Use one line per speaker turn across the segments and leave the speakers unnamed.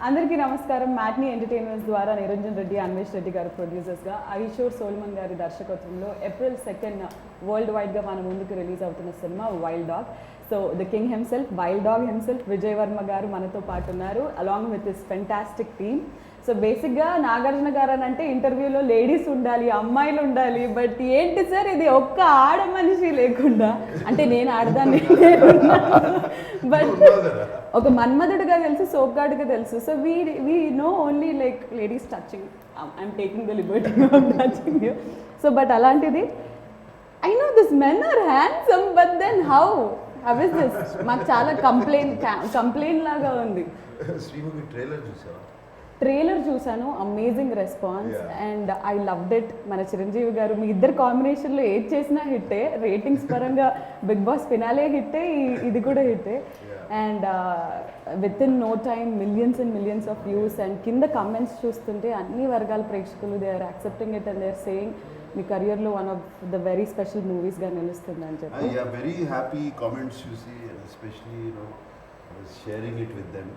అందరికీ నమస్కారం. Matinee entertainments ద్వారా నిరంజన్ రెడ్డి, అన్వేష్ రెడ్డి గారు ప్రొడ్యూసర్స్గా, ఐషోర్ సోల్మన్ గారి దర్శకత్వంలో ఏప్రిల్ 2 వరల్డ్ వైడ్గా మన ముందుకు రిలీజ్ అవుతున్న cinema wild dog. So the king himself, wild dog himself Vijay Varma గారు మనతో పాటు ఉన్నారు, along with this fantastic team. So బేసిక్గా నాగార్జున గారు అని అంటే ఇంటర్వ్యూలో లేడీస్ ఉండాలి, అమ్మాయిలు ఉండాలి, బట్ ఏంటి సార్ ఇది ఒక్క ఆడ మనిషి లేకుండా, అంటే నేను ఆడదాన్ని బట్ ఒక మన్మధుడిగా తెలుసు, సోప్గాడుగా తెలుసు. So we know only like ladies touching, I'm taking the liberty of touching you. So but అలాంటిది I know this men are handsome, but then how is this? మాకు చాలా కంప్లైంట్ లాగా ఉంది. ట్రైలర్ చూసాను, amazing response and I loved it. మన చిరంజీవి గారు మీ ఇద్దరు కాంబినేషన్లో ఏది చేసినా హిట్టే, రేటింగ్స్ పరంగా బిగ్ బాస్ ఫినాలే హిట్టే, ఇది కూడా హిట్టే. And with in no time millions and millions of views. And కింద కమెంట్స్ చూస్తుంటే అన్ని వర్గాల ప్రేక్షకులు they are accepting it and they are saying మీ కెరియర్లో one of the very special మూవీస్గా నిలుస్తుంది అని చెప్పి.
వెరీ హ్యాపీ కామెంట్స్ చూసి, especially sharing it with them.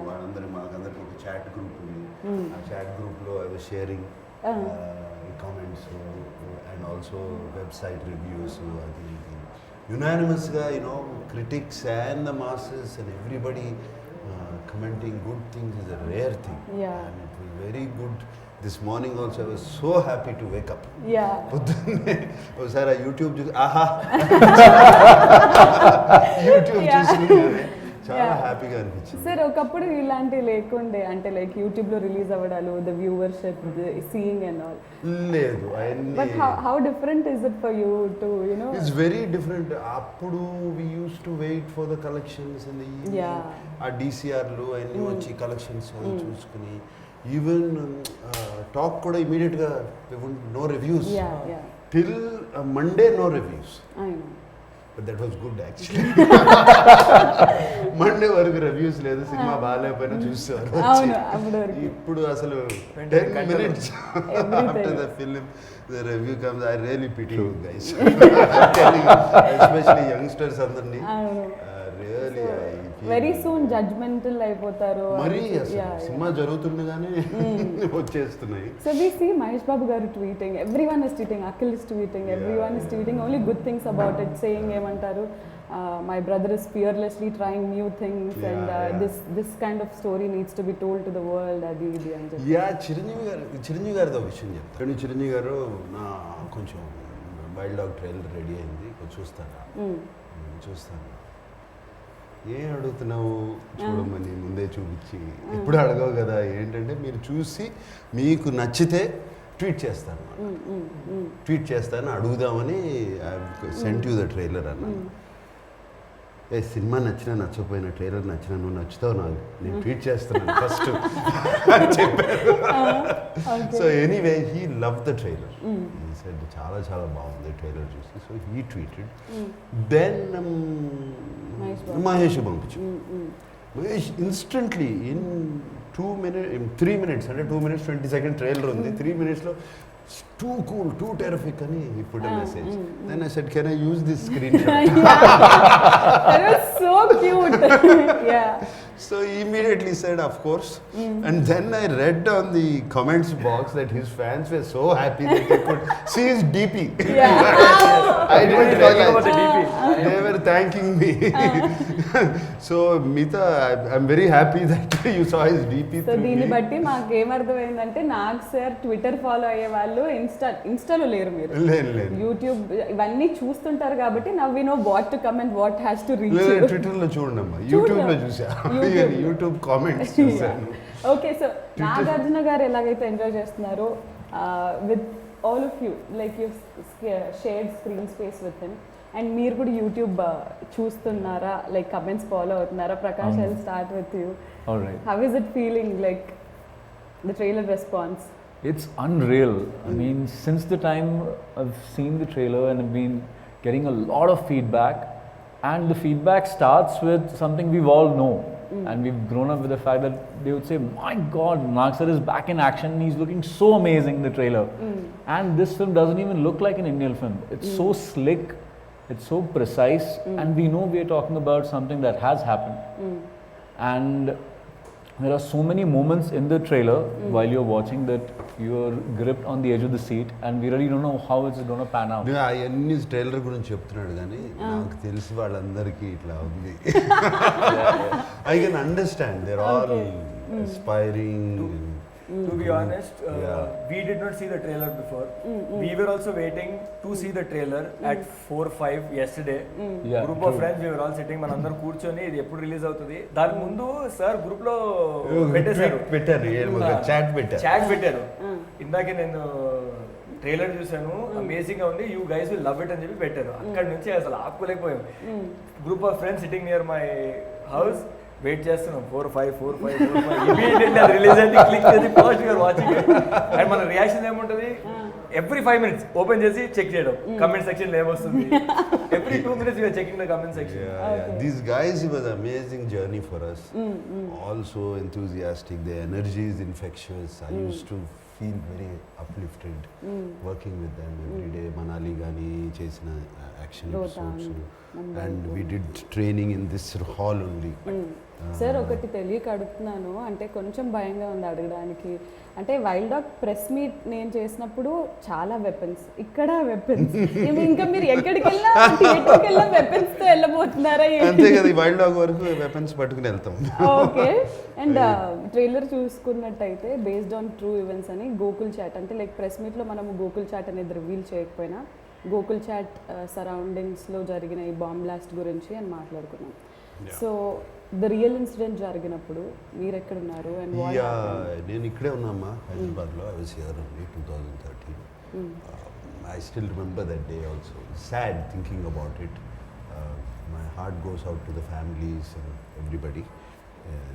వాళ్ళందరూ మాకందరికి ఒక చాట్ గ్రూప్ ఉంది, ఆ చాట్ గ్రూప్లో I was sharing comments and also website reviews. అది యునానిమస్గా critics and the masses and everybody commenting good things is a rare thing. And it was very good. This morning also I was so happy to wake up. పొద్దున్నే ఒకసారి ఆ YouTube చూసి YouTube చూసి చాలా హ్యాపీగా అనిపించింది.
Sir ఒకప్పుడు ఇలాంటి లేకుండే, అంటే లైక్ యూట్యూబ్లో రిలీజ్ అవ్వడాలు, the viewership, seeing and all
లేదు.
But how different is it for you to you know?
It's very different. అప్పుడు we use to wait for the collections and ఆ డిసిఆర్లు అన్నీ వచ్చి కలెక్షన్స్ చూసుకుని, ఈవెన్ టాక్ కూడా ఇమీడియట్గా no reviews till Monday, no reviews. But that was good actually. Monday వరకు reviews లేదు, సినిమా బాగాలేకపోయినా చూసేవారు. ఇప్పుడు అసలు 10 minutes after the film the review comes, I really pity you guys. Especially youngsters అందరినీ really
వెరీ సూన్ జడ్జ్మెంటల్ అయిపోతారు.
మరి cinema జరుగుతుండగానే వచ్చేస్తున్నాయి.
So we see Mahesh Babu గారు tweeting, everyone is tweeting, Akhil is tweeting, everyone is tweeting only good things about it, saying ఏమంటారు, my brother is fearlessly trying new things and this kind of story needs to be told to the world. అది ఇది అని చెప్పి
చిరంజీవి గారితో విషయం చెప్తాను. చిరంజీవి గారు నా కొంచెం వైల్డ్ డాగ్ ట్రైలర్ రెడీ అయింది, కొంచెం చూస్తాను. ఏం అడుగుతున్నావు చూడమని ముందే చూపించి, ఇప్పుడు అడగవు కదా, ఏంటంటే మీరు చూసి మీకు నచ్చితే ట్వీట్ చేస్తాను అడుగుదామని సెంట్ యూ ద ట్రైలర్ అన్న. సినిమా నచ్చినా నచ్చకపోయినా, ట్రైలర్ నచ్చినా నువ్వు నచ్చుతావు నాకు, నేను ట్వీట్ చేస్తున్నాను ఫస్ట్ అని చెప్పారు. So anyway he love the trailer, said చాలా చాలా బాగుంది ట్రైలర్ చూసి. So he tweeted, then Mahesh పంపించు. మహేష్ ఇన్స్టెంట్లీ ఇన్ 3 minutes, అంటే 2 minutes 20 seconds ట్రైలర్ ఉంది, 3 minutesలో too cool, too terrific అని he put a message. Then I said, can I use this screenshot?
That was so cute.
So he immediately said of course. And then I read on the comments box that his fans were so happy that they could see his DP. I didn't realize they were thanking me. So Mita, I'm very happy that you saw his DP.
So దీన్ని బట్టి మాకు ఏమర్థమైందంటే, Nag sir Twitter follow అయ్యే వాళ్ళు ఇన్స్టాలో లేరు, మీరు YouTube ఇవన్నీ చూస్తుంటారు కాబట్టి now we know what to comment, what has to reach.
ట్విట్టర్లో చూడమ్మా, యూట్యూబ్లో చూసా, యూట్యూబ్ కామెంట్స్ చూసాను.
ఓకే, సో నాగార్జున గారు ఎలాగైతే ఎంజాయ్ చేస్తున్నారో with all of you, like you shared screen space with him, and మీరు కూడా యూట్యూబ్ చూస్తున్నారా, లైక్ కమెంట్స్ ఫాలో అవుతున్నారా? Prakash, I will start with you. How is it feeling, like the trailer response?
It's unreal. I mean, since the time I've seen the trailer and I've been getting a lot of feedback, and the feedback starts with something we've all know, and we've grown up with the fact that they would say, my God, Nag sir is back in action, he's looking so amazing in the trailer. And this film doesn't even look like an Indian film. It's so slick, it's so precise, and we know we are talking about something that has happened. And there are so many moments in the trailer while you're watching that you're gripped on the edge of the seat, and we really don't know how it's going to pan out.
అవన్నీ trailer గురించి చెప్తున్నాడు కానీ నాకు తెలిసి వాళ్ళందరికీ ఇట్లా ఉంది. I can understand they're all aspiring.
To be honest, we did not see the trailer before. We were also waiting to see the trailer at 4-5 yesterday. Group of friends, we were all sitting, మనందరం కూర్చొని ఇది ఎప్పుడు release అవుతుంది దాని ముందు sir group లో
పెట్టారు
chat పెట్టారు. ఇందాకే నేను ట్రైలర్ చూసాను, అమేజింగ్ గా ఉంది, you guys will love it అని చెప్పి పెట్టారు. అక్కడ నుంచి అసలు ఆపుకోలేకపోయాం. Group of friends sitting near my house, wait చేస్తున్నాం 4-5 ఇమీడియట్లీ అది రిలీజ్ అయితే క్లిక్ చేసి ఫస్ట్ యూఆర్ వాచింగ్. అండ్ మన రియాక్షన్ ఏముంటుంది, ఎవ్రీ 5 minutes ఓపెన్ చేసి చెక్ చేయడం కమెంట్ సెక్షన్ లో ఏమొస్తుంది. Every 2 minutes you're checking the comment section.
These guys, it was an amazing journey for us. Also enthusiastic, their energy is infectious. I used to feel very uplifted working with them every day. Manali gani chesina action episodes, and we did training in this hall only.
Sir ఒకటి తెలియక అడుగుతున్నాను, అంటే కొంచెం భయంగా ఉంది అడగడానికి. అంటే wild dog press meet నేను చేసినప్పుడు చాలా వెపన్స్, ఇక్కడ వెపన్స్, ఇంకా మీరు ఎక్కడికి వెళ్ళినా థియేటర్కి వెళ్ళినా వెపన్స్ తో వెళ్ళబోతున్నారా?
అంతే కదా, వైల్డ్ డాగ్ వరకు వెపన్స్ పట్టుకుని వెళ్తాం.
ఓకే. అండ్ ట్రైలర్ చూసుకున్నట్టయితే బేస్డ్ ఆన్ ట్రూ ఈవెంట్స్ అని గోకుల్ చాట్, అంటే లైక్ ప్రెస్ మీట్లో మనము గోకుల్ చాట్ అనేది రివీల్ చేయకపోయినా గోకుల్ చాట్ సరౌండింగ్స్లో జరిగిన ఈ బాంబ్ బ్లాస్ట్ గురించి అని మాట్లాడుకున్నాం. సో ద రియల్ ఇన్సిడెంట్ జరిగినప్పుడు మీరు ఎక్కడున్నారు? అండ్
నేను ఇక్కడే ఉన్నామ్మా, హైదరాబాద్లో. I was here only 2013. I still remember that day also. Sad thinking about it. My heart goes out to the families and everybody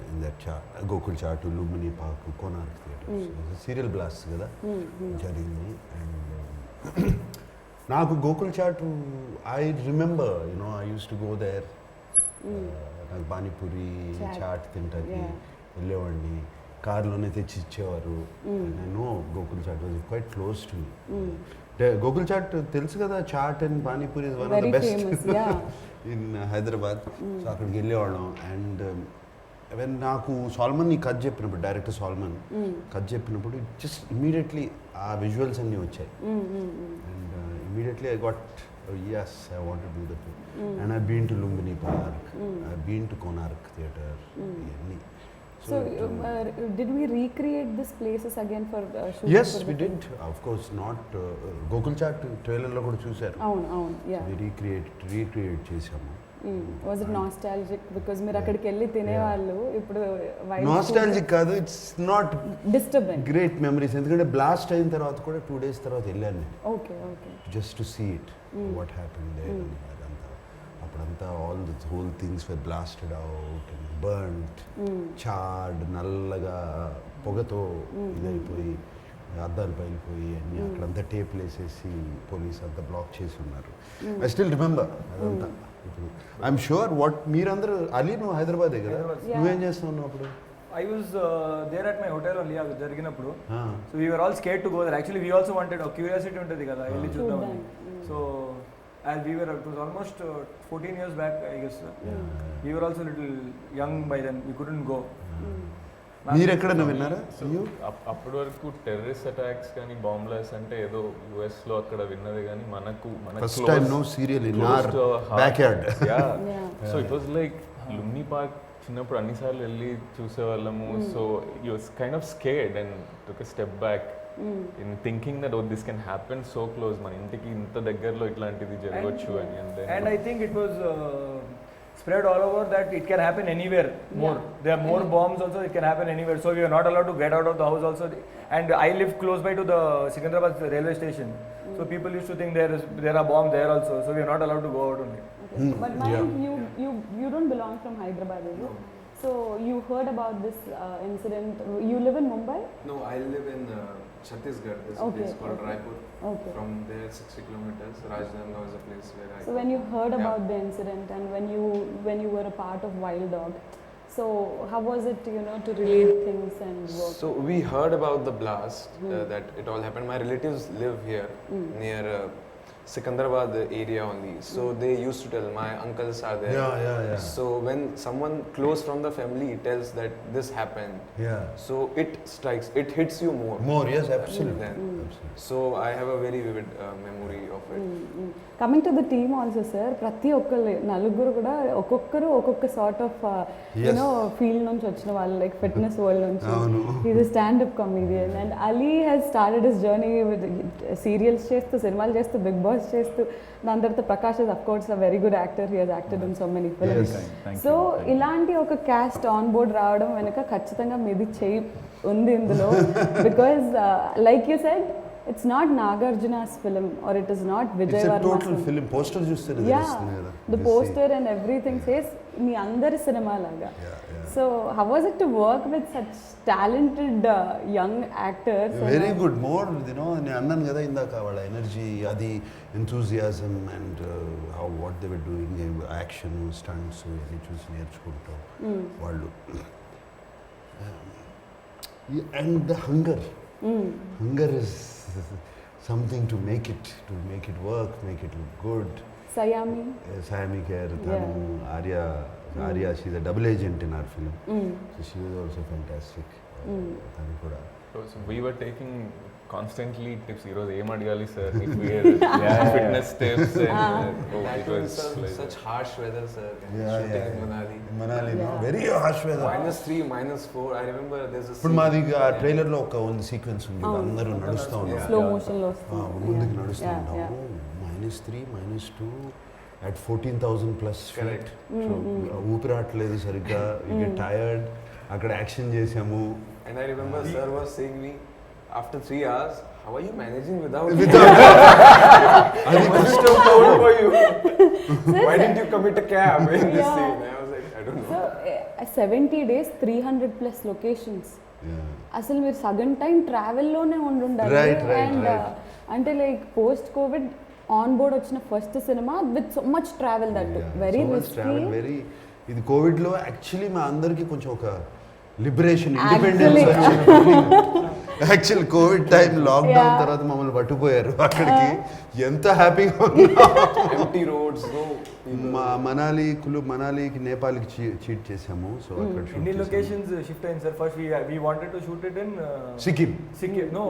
in that Gokul Chaat to Lumini Park to Konark Theatres. It was a serial blast kada jarindi. And నాకు Gokul Chat, I remember, I use to go there. నాకు పానీపూరి చాట్ తింటాకి వెళ్ళేవాడిని, కార్లోనే తెచ్చి ఇచ్చేవారు. నేను Gokul Chat was quite close to me. Gokul Chat తెలుసు కదా, chaat and panipuri is one of the best in Hyderabad. So అక్కడికి వెళ్ళేవాళ్ళం. అండ్ వెన్ నాకు సాల్మన్ ఈ కథ చెప్పినప్పుడు, డైరెక్టర్ సాల్మన్ కథ చెప్పినప్పుడు జస్ట్ ఇమీడియట్లీ ఆ విజువల్స్ అన్నీ వచ్చాయి. And immediately I got, yes, I want to do the film. And I've been to Lumbini Park, I've been to Konark Theatre.
So did we recreate these places again for shooting?
Yes, we did. Of course, not Gokul Chaat trailer lo kuda chusaru.
Avunu, yeah.
We recreate chesamu.
Was it nostalgic? Because మీరు అక్కడికి వెళ్ళి తినేవాళ్ళు, ఇప్పుడు
nostalgic కాదు, it's not
disturbing.
Great memories. ఎందుకంటే blast అయిన తర్వాత కూడా 2 days తర్వాత వెళ్ళాను నేను.
Okay okay.
Just to see it, what happened there. అప్పుడంతా all the whole things were blasted out and burned, charred, నల్లగా పొగతో ఇదైపోయి అద్దాలు పైలిపోయి అన్నీ అక్కడంతా టేప్లు వేసేసి పోలీస్ అంతా బ్లాక్ చేసి ఉన్నారు. ఐ స్టిల్ రిమెంబర్ అదంతా. ఐఎమ్ షూర్ వాట్ మీరందరూ అలీ, నువ్వు హైదరాబాదే కదా, నువ్వేం చేస్తున్నావు అప్పుడు?
I was there at my hotel only అది జరిగినప్పుడు. So we were all scared to go there. Actually we also wanted, curiosity ఉంటుంది కదా, వెళ్ళి చూద్దామని. So as we were, it was almost 14 years back I guess. We were also little young by then, we couldn't go.
మీరు ఎక్కడన్నా విన్నారా?
అప్పటి వరకు terrorist attacks కానీ బాంబ్ బ్లాస్ట్ అంటే ఏదో యుఎస్ లో అక్కడ విన్నది, కానీ మనకు
first time no serial in our backyard.
So it was like Lumbini park చిన్నప్పుడు అన్నిసార్లు వెళ్ళి చూసేవాళ్ళము. So you was kind of scared and took a step back in thinking that this can happen so close, మన ఇంటికి ఇంత దగ్గరలో ఇట్లాంటిది జరగవచ్చు అని.
And I think it was spread all over that it can happen anywhere more. There are more bombs also, it can happen anywhere. So we are not allowed to get out of the house also. And I live close by to the Secunderabad railway station. So people used to think there are bombs there also. So we are not allowed to go out only.
Okay. But you don't belong from Hyderabad, is it? So you heard about this incident. You live in Mumbai?
No, I live in Chhattisgarh. There's a place called Raipur. Okay. From there 60 kilometers. Rajdhani is a place where I
So when you heard about the incident and when you were a part of Wild Dog, so how was it, to relate things and work?
So we heard about the blast, that it all happened. My relatives live here near Sikandrabad area only. So they used to tell, my uncles are there.
Yeah.
So when someone close from the family tells that this happened,
Yeah.
so it strikes, it hits you more.
More, yes, absolutely.
Then.
Absolutely.
So I have a very vivid memory of it.
Coming to the team also sir, ప్రతి ఒక్కరు నలుగురు కూడా ఒక్కొక్క sort of you know field నుంచి వచ్చిన వాళ్ళు, like fitness world నుంచి. Is standup comedian and Ali has started his journey with serials చేస్తూ, సినిమాలు చేస్తూ, బిగ్ బాస్ చేస్తూ. దాని తర్వాత Prakash is of course a very good actor, he has acted in so many films. So ఇలాంటి ఒక క్యాస్ట్ ఆన్ బోర్డ్ రావడం వెనుక ఖచ్చితంగా మీది చేయి ఉంది ఇందులో. Because like you said, it's not Nagarjuna's film or it is not Vijay
It's a
Varma's
total film. Poster చూస్తేనే
Yeah,
తెలుస్తుంది కదా.
the poster and everything says మీ అందరి సినిమా లాగా. So how was it to work with such talented young actors?
Very good. More నేను అన్నాను కదా ఇందాక, వాళ్ళ ఎనర్జీ, అది enthusiasm and how what they were doing, action, stunts ఇవన్నీ చూసి నేర్చుకుంటాం వాళ్ళు. And the hunger is something to make it work, make it look good. Sayami Kher, Tanu, Arya, she's a double agent in our film. So she was also fantastic. Tanu kuda.
So we were taking constantly tips. Heroes aim adigali sir, if we fitness tips and
That
it
was
was like
such harsh weather, sir. Shooting in Manali.
Manali, no? Very harsh weather.
-3, -4. I remember there's a
ఇప్పుడు మాది ఆ ట్రైలర్లో ఒక ఉంది sequence ఉంది, అందరూ నడుస్తూ ఉంటాం,
స్లో మోషన్ లో వస్తుంది.
ముందుకు నడుస్తూ ఉంటాము, -3, -2 at 14,000 plus feet.
Correct.
So ఊపిరాట్లేదు సరిగ్గా, you get tired. అక్కడ యాక్షన్ చేసాము.
And I remember sir was saying me, after 3 hours, how are you managing without
అది కష్టం
for you? Why didn't you commit a cab in this
Yeah.
scene? I was like, I don't know.
So 70 days 300+ locations. అసలు మీరు సగం time ట్రావెల్లోనే ఉండాలి.
Right.
And అంటే like post Covid on board వచ్చిన first cinema with so much travel, that very risky.
Very, ఇది కోవిడ్లో actually మా అందరికీ కొంచెం ఒక liberation, independence actual Covid time lockdown తర్వాత మమ్మల్ని పట్టుపోయారు అక్కడికి. ఎంత హ్యాపీగా
Empty roads, no people.
Manali, Kullu మనాలికి, నేపాల్కి చీట్ చేసాము. సో అక్కడ
ఎన్ని లొకేషన్స్ షిఫ్ట్ అయింది sir? First we wanted to shoot it in
Sikkim,
no,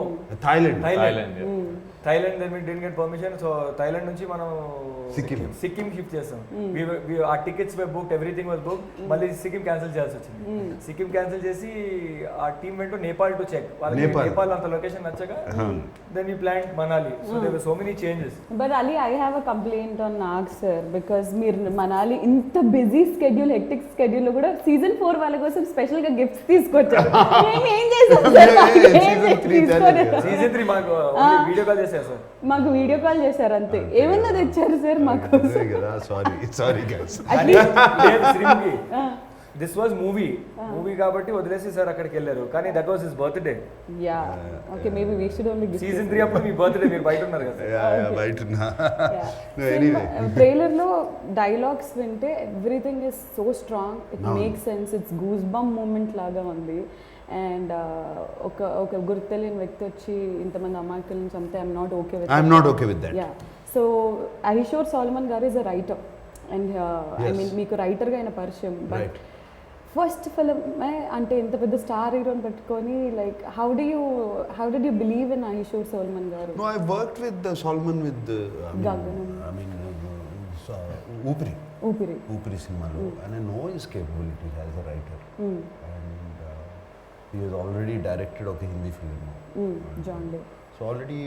Thailand.
Thailand, then we didn't get permission, so Thailand నుంచి మనం
సిక్కిం
షిఫ్ట్ చేసాం. ఆ tickets were booked, everything was booked. మళ్ళీ సిక్కిం క్యాన్సిల్ చేయాల్సి వచ్చింది. సిక్కిం క్యాన్సిల్ చేసి ఆ టీమ్ వెంట నేపాల్ టు చెక్. వాళ్ళకి నేపాల్ అంత లొకేషన్ నచ్చగా then we planned Manali. So there were so many changes.
But Ali, I have a complaint on Nag sir, because మీరు మనాలి ఇంత బిజీ స్కెడ్యూల్, హెక్టిక్ స్కెడ్యూల్ లో కూడా సీజన్ 4 వాళ్ళ కోసం స్పెషల్ గా గిఫ్ట్స్ తీసుకొచ్చారు. మేము ఏం చేసాం సార్?
సీజన్ 3 మాకు వీడియో కాల్ చేశారు సార్.
మాకు వీడియో కాల్ చేశారు అంతే. ఏమన్నా తెచ్చారు సార్ మాకు?
Sorry guys.
This was movie కాబట్టి వదిలేసి సార్ అక్కడికి వెళ్ళారు. కానీ that was his birthday.
Yeah, okay, maybe we should only gift.
Season 3 అప్పుడు మీ బర్త్డే, మీరు బయట ఉన్నారు కదా.
బయట
ట్రైలర్ లో డైలాగ్స్ వింటే everything is so strong, it makes sense, it's goosebump moment లాగా ఉంది. అండ్ ఒక గుర్తు తెలియని వ్యక్తి వచ్చి ఇంతమంది అమాయకులను చంపితే I'm not okay with that. Yeah, so Ahishor Solomon garu is a writer and I mean మీకు రైటర్గా అయిన పరిచయం. బట్ ఫస్ట్ ఫిలిం అంటే ఇంత పెద్ద స్టార్ హీరోని పెట్టుకొని, like how did you believe in Ahishor Solomon గారు?
No, I worked with Solomon with ఊపిరి సినిమాలో, and I know his capabilities as a writer. And he has already directed ఒక Hindi film,
John Day.
So already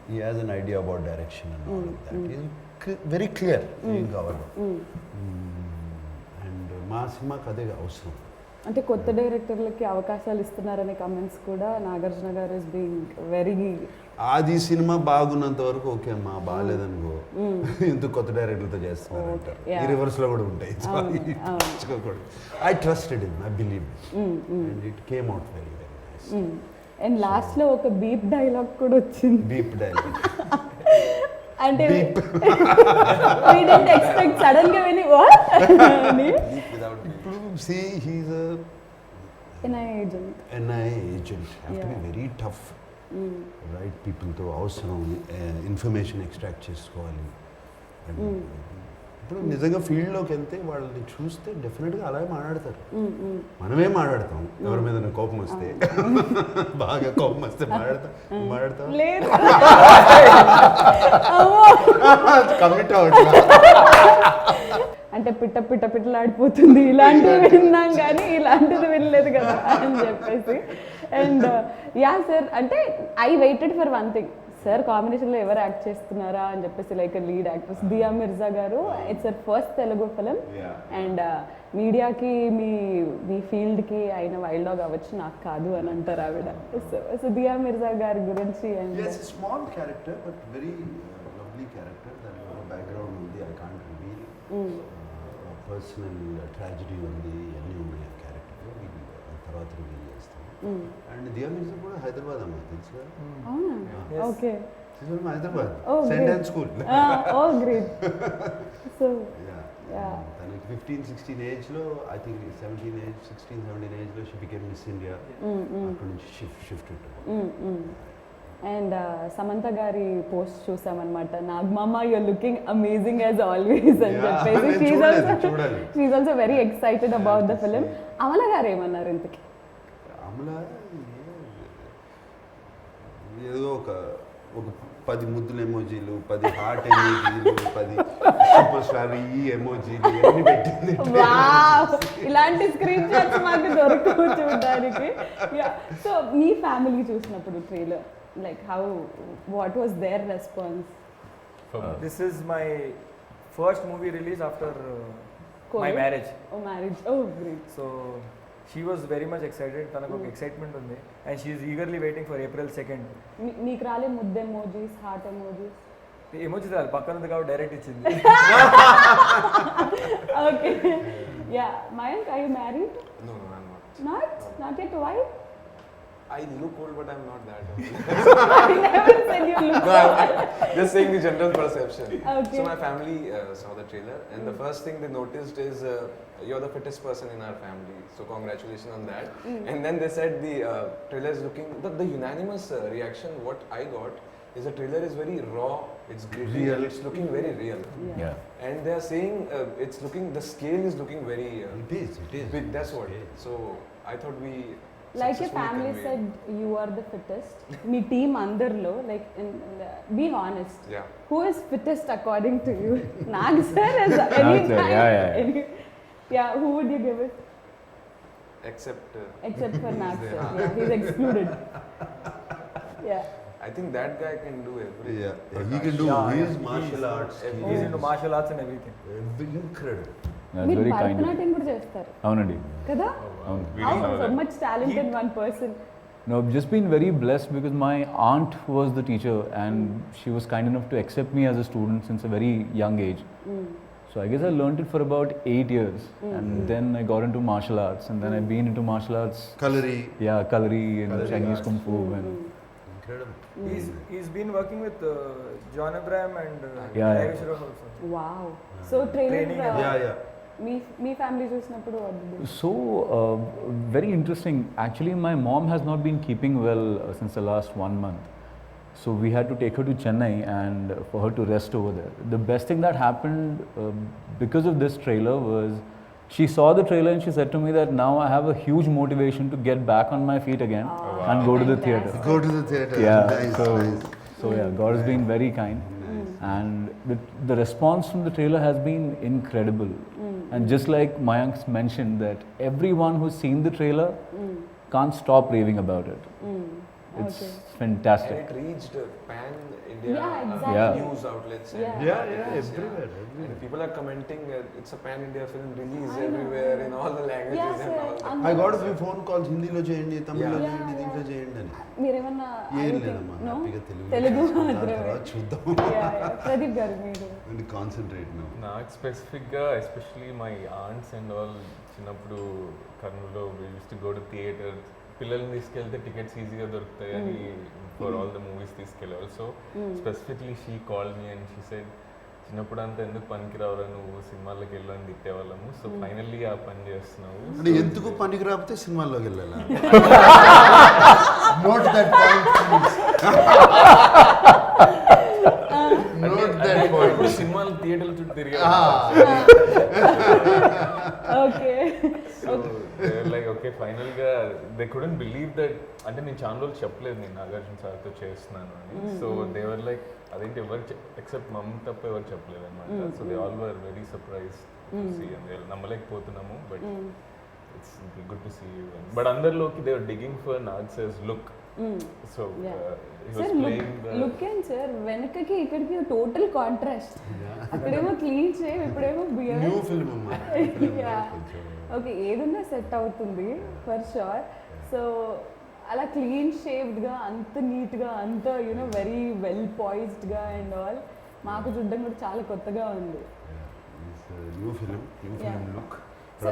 he has an idea about direction and all of that. He is very clear ఏం కావాలో. And మా సినిమాకి అదే అవసరం.
అంటే కొత్త డైరెక్టర్లకి అవకాశాలు ఇస్తున్నారనే కమెంట్స్ కూడా నాగార్జున గారు ఇస్ బీయింగ్ వెరీ.
అది సినిమా బాగున్నంత వరకు ఓకే అమ్మా, బాగాలేదనుకో ఎందుకు కొత్త డైరెక్టర్లతో చేస్తున్నారు అంటారు. ఈ రివర్స్ లో కూడా ఉంటాయి. I trusted him, I believe and it came out very very nice.
And last లో ఒక బీప్ డైలాగ్ కూడా వచ్చింది.
బీప్ డైలాగ్
అంటే we didn't expect సడన్ గా విని what అని.
ఇప్పుడు see he is a
NIA agent.
NIA agent, have to be very tough. Right పీపుల్తో అవసరం, ఇన్ఫర్మేషన్ ఎక్స్ట్రాక్ట్ చేసుకోవాలి. And ఇప్పుడు నిజంగా ఫీల్డ్లోకి వెళ్తే వాళ్ళని చూస్తే డెఫినెట్గా అలాగే మాట్లాడతారు. మనమే మాట్లాడతాం ఎవరి మీద కోపం వస్తే, బాగా కోపం వస్తే మాట్లాడతాం
లేదు
కమిట్ అవ్వట్లా.
అంటే పిట్టలాడిపోతుంది ఇలాంటివి విన్నాం కానీ ఇలాంటిది వినలేదు కదా అని చెప్పేసి. అండ్ యా సార్, అంటే I waited for one thing, sir కాంబినేషన్లో ఎవరు యాక్ట్ చేస్తున్నారా అని చెప్పేసి, like lead actress Dia Mirza garu. It's her first Telugu film. And మీడియాకి మీ ఫీల్డ్కి అయిన వైల్డ్ డాగ్ అవ్వచ్చు, నాకు కాదు అని అంటారు ఆవిడ. సో దియా మిర్జా గారి గురించి. And
small character but very lovely character. దాంట్లో బ్యాక్గ్రౌండ్ ఉంది, I can't reveal. Personal tragedy ఉంది, అన్నీ ఉన్నాయి ఆ క్యారెక్టర్లో. తర్వాత రివీల్ చేస్తాం. అండ్ దియా మిర్జా కూడా హైదరాబాద్ అమ్మాయి, తెలుసు.
అవునా? Okay.
Hyderabad
Oh,
saint
great.
Ann school.
Oh great. So
తనకి 15-16 ఏజ్లో, ఐ థింక్ 16-17 ఏజ్లో షీ బికేమ్ మిస్ ఇండియా. అక్కడ నుంచి షిఫ్ట్.
అండ్ సమంత గారి పోస్ట్ చూసామన్నమాట, నాగమామ your looking amazing as always అని చెప్పేసి. She also very excited about the film. Amala garu ఏమన్నారు ఇంతకి?
అమల ఏదో ఒక 10 ముద్దుల ఎమోజీలు, 10 హార్ట్ ఎమోజీలు, 10 సూపర్ స్టార్ ఈ ఎమోజీలు అన్ని పెట్టింది.
ఇలాంటి స్క్రీన్ షాట్స్ మాకు దొరకవు చూడడానికి. సో మీ ఫ్యామిలీ చూసినప్పుడు trailer, like what was their response?
This is my first movie release after my marriage.
Oh, marriage. Oh, great.
So she was very much excited. తనకు ఒక ఎక్సైట్మెంట్ ఉంది and she is eagerly waiting for April 2nd.
మీకు రాలే ముద్ద emojis, heart emojis?
Emojis రాదు, పక్కన ఉంది కాబట్టి డైరెక్ట్ ఇచ్చింది.
Okay. Yeah, Mayank, are you married?
No, I'm not.
Not yet. Why?
I look old, but I'm not that old.
I never said you look
No,
old.
I'm just saying the general perception.
Okay.
So my family saw the trailer, and the first thing they noticed is you're the fittest person in our family. So congratulations on that. And then they said the trailer is looking. The unanimous reaction what I got is the trailer is very raw. It's gritty.
Real.
It's looking very real.
Yeah.
And they are saying it's looking. The scale is looking very
It is.
big. That's what. So I thought we.
Like your
successfully
family
conveyed.
said, you are the fittest. Me team అందరిలో, like, be honest.
Yeah.
Who is fittest according to you? Nag sir is
Nag sir, yeah.
Yeah, who would you give it?
Except.
Except for Nag sir.
there.
Yeah, he's excluded. Yeah.
I think that guy can do everything.
Yeah, he can do his martial arts.
He's into martial arts and everything.
Incredible.
That's
మీరు
very kind of you.
Bharatanatyam కూడా చేస్తారు
అవునండి.
కదా?
అవును.
We
How
didn't know
so
that.
much talent in one person?
No, I've just been very blessed because my aunt was the teacher and she was kind enough to accept me as a student since a very young age. So I guess I learned it for about 8 years and then I got into martial arts and then I've been into martial arts.
Kalari.
Yeah, Kalari and
Kalari
Chinese
arts.
Kung Fu and
Incredible.
He's been working with John Abraham and
Yeah.
Larry Shroff also.
Wow. So
Training and
Yeah.
Me family చూసినప్పుడు what did you do?
so very interesting. Actually, my mom has not been keeping well since the last 1 month. So we had to take her to Chennai and for her to rest over there. The best thing that happened because of this trailer was she saw the trailer and she said to me that now I have a huge motivation to get back on my feet again and go to the theatre.
Go to the theatre.
Yeah,
Nice, nice.
so yeah, God has been very kind. And the response from the trailer has been incredible. And just like Mayank mentioned that everyone who's seen the trailer can't stop raving about it. It's fantastic.
And it reached pan-India
Yeah, exactly.
Yeah.
news outlets. And
Yeah.
articles,
Everywhere.
And people are commenting it's a pan-India film release everywhere in all the languages
Yes,
and all that.
I got a few phone calls, హిందీలో చేయండి, తమిళ్లో
Yeah.
చేయండి, దీంట్లో చేయండి అని.
మీరేమన్నా
ఏం
anything?
లేదమ్మా,
No?
హ్యాపీగా
తెలుగు
చూద్దాం,
మాత్రమే.
తర్వాత చూద్దాం.
ప్రదీప్ గారు మీరు
And concentrate now.
నాకు స్పెసిఫిక్గా especially my aunts and all చిన్నప్పుడు కర్నూలులో we use to go to theatre. పిల్లల్ని తీసుకెళ్తే టికెట్స్ ఈజీగా దొరుకుతాయి అని ఫర్ ఆల్ ద మూవీస్ తీసుకెళ్ళేవాళ్ళు. So specifically she call me and she said చిన్నప్పుడు అంతా ఎందుకు పనికి రావురా నువ్వు సినిమాల్లోకి వెళ్ళని తిట్టేవాళ్ళము. సో ఫైనల్లీ ఆ పని చేస్తున్నావు.
అంటే ఎందుకు పనికి రాకపోతే సినిమాల్లోకి వెళ్ళాలా? Note that point, please. Note that point.
ఇప్పుడు సినిమాలు థియేటర్ల చుట్టూ తిరిగారు.
Okay
So they're like, okay, final గా they couldn't believe that. అంటే నేను చాలా రోజులు చెప్పలేదు నేను నాగార్జున సార్తో చేస్తున్నాను అని. సో దేవర్ లైక్ అదేంటి ఎవరు ఎక్సెప్ట్ మమ్ తప్ప ఎవరు చెప్పలేదు అనమాట. So they all were very surprise to see and నమ్మలేకపోతున్నాము. But it's good to see you. But అందరిలోకి they are digging for Nag sir's look. So
sir look and sir వెనకకి ఇక్కడికి టోటల్ కాంట్రాస్ట్. అక్కడేమో క్లీన్ షేవ్, ఇప్పుడేమో beard.
New film అమ్మా.
Okay, ఏదన్నా set అవుతుంది for sure. So అలా క్లీన్ షేవ్డ్గా, అంత నీట్గా, అంత యూనో వెరీ వెల్ పాయిజ్డ్గా అండ్ ఆల్ మాకు చూడడం కూడా చాలా కొత్తగా ఉంది.
New film look.
So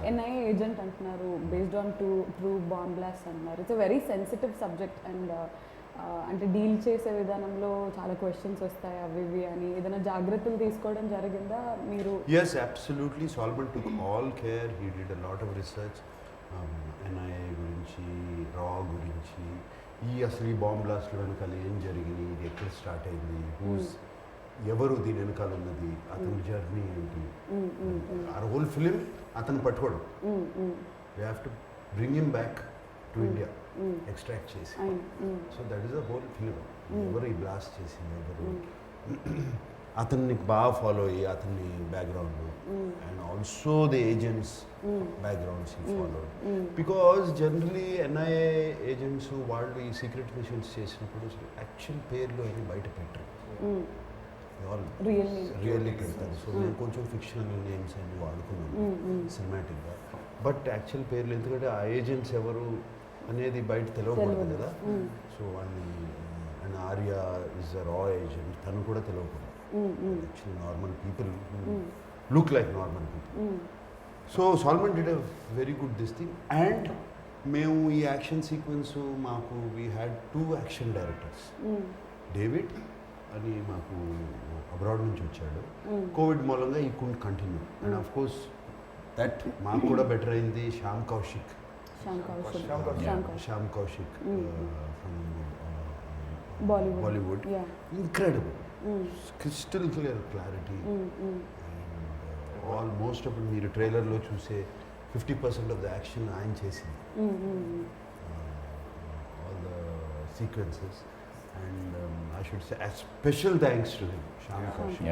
NI agent అంటున్నారు, based on true bomb blast అంటున్నారు. It's a very sensitive subject and అంటే డీల్ చేసే విధానంలో చాలా క్వశ్చన్స్ వస్తాయి అవి ఇవి అని. ఏదైనా జాగ్రత్తలు తీసుకోవడం జరిగిందా మీరు?
Yes, absolutely. Solomon took all care. He did a lot of research. NIA గురించి, రా గురించి, అసలు ఈ బాంబ్ బ్లాస్ట్ వెనకాల ఏం జరిగింది, ఇది ఎక్కడ స్టార్ట్ అయింది, ఎవరు దీని వెనకాల ఉన్నది, అతని జర్నీ ఏంటి, ఆ హోల్ ఫిలిం అతను పట్టుకోవడం. We have to bring him back to India, extract చేసి. So that is the whole film. ఎవరు ఈ బ్లాస్ట్ చేసింది, ఎవరు అతన్ని బాగా ఫాలో అయ్యి అతన్ని background and also the agents backgrounds ఈ follow. Because generally NIA agents వాళ్ళు ఈ సీక్రెట్ మిషన్స్ చేసినప్పుడు యాక్చువల్ పేర్లు అని బయట పెట్టరు, రియల్లీ పెడతారు. సో నేను కొంచెం ఫిక్షనల్ నేమ్స్ అన్ని వాడుకున్నాను సినిమాటిక్గా. బట్ యాక్చువల్ పేర్లు, ఎందుకంటే ఆ ఏజెంట్స్ ఎవరు అనేది బయట తెలియకూడదు కదా. సో వాళ్ళని అండ్ ఆర్య ఇస్ అ రా ఏజెంట్, తను కూడా తెలియకూడదు. Actually normal people who look like normal people. So Solomon did a very good this thing. And మేము ఈ యాక్షన్ సీక్వెన్స్ మాకు we had 2 action directors. David అని మాకు అబ్రాడ్ నుంచి వచ్చాడు. కోవిడ్ మూలంగా ఈ could continue and of course that మాకు కూడా బెటర్ అయింది. Shyam Kaushik from Bollywood, incredible, crystal clear clarity. And almost అప్పుడు మీరు ట్రైలర్లో చూసే 50% ఆఫ్ ద యాక్షన్ ఆయన చేసింది, all the sequences. And I should say special thanks to him, Shyam Kaushik.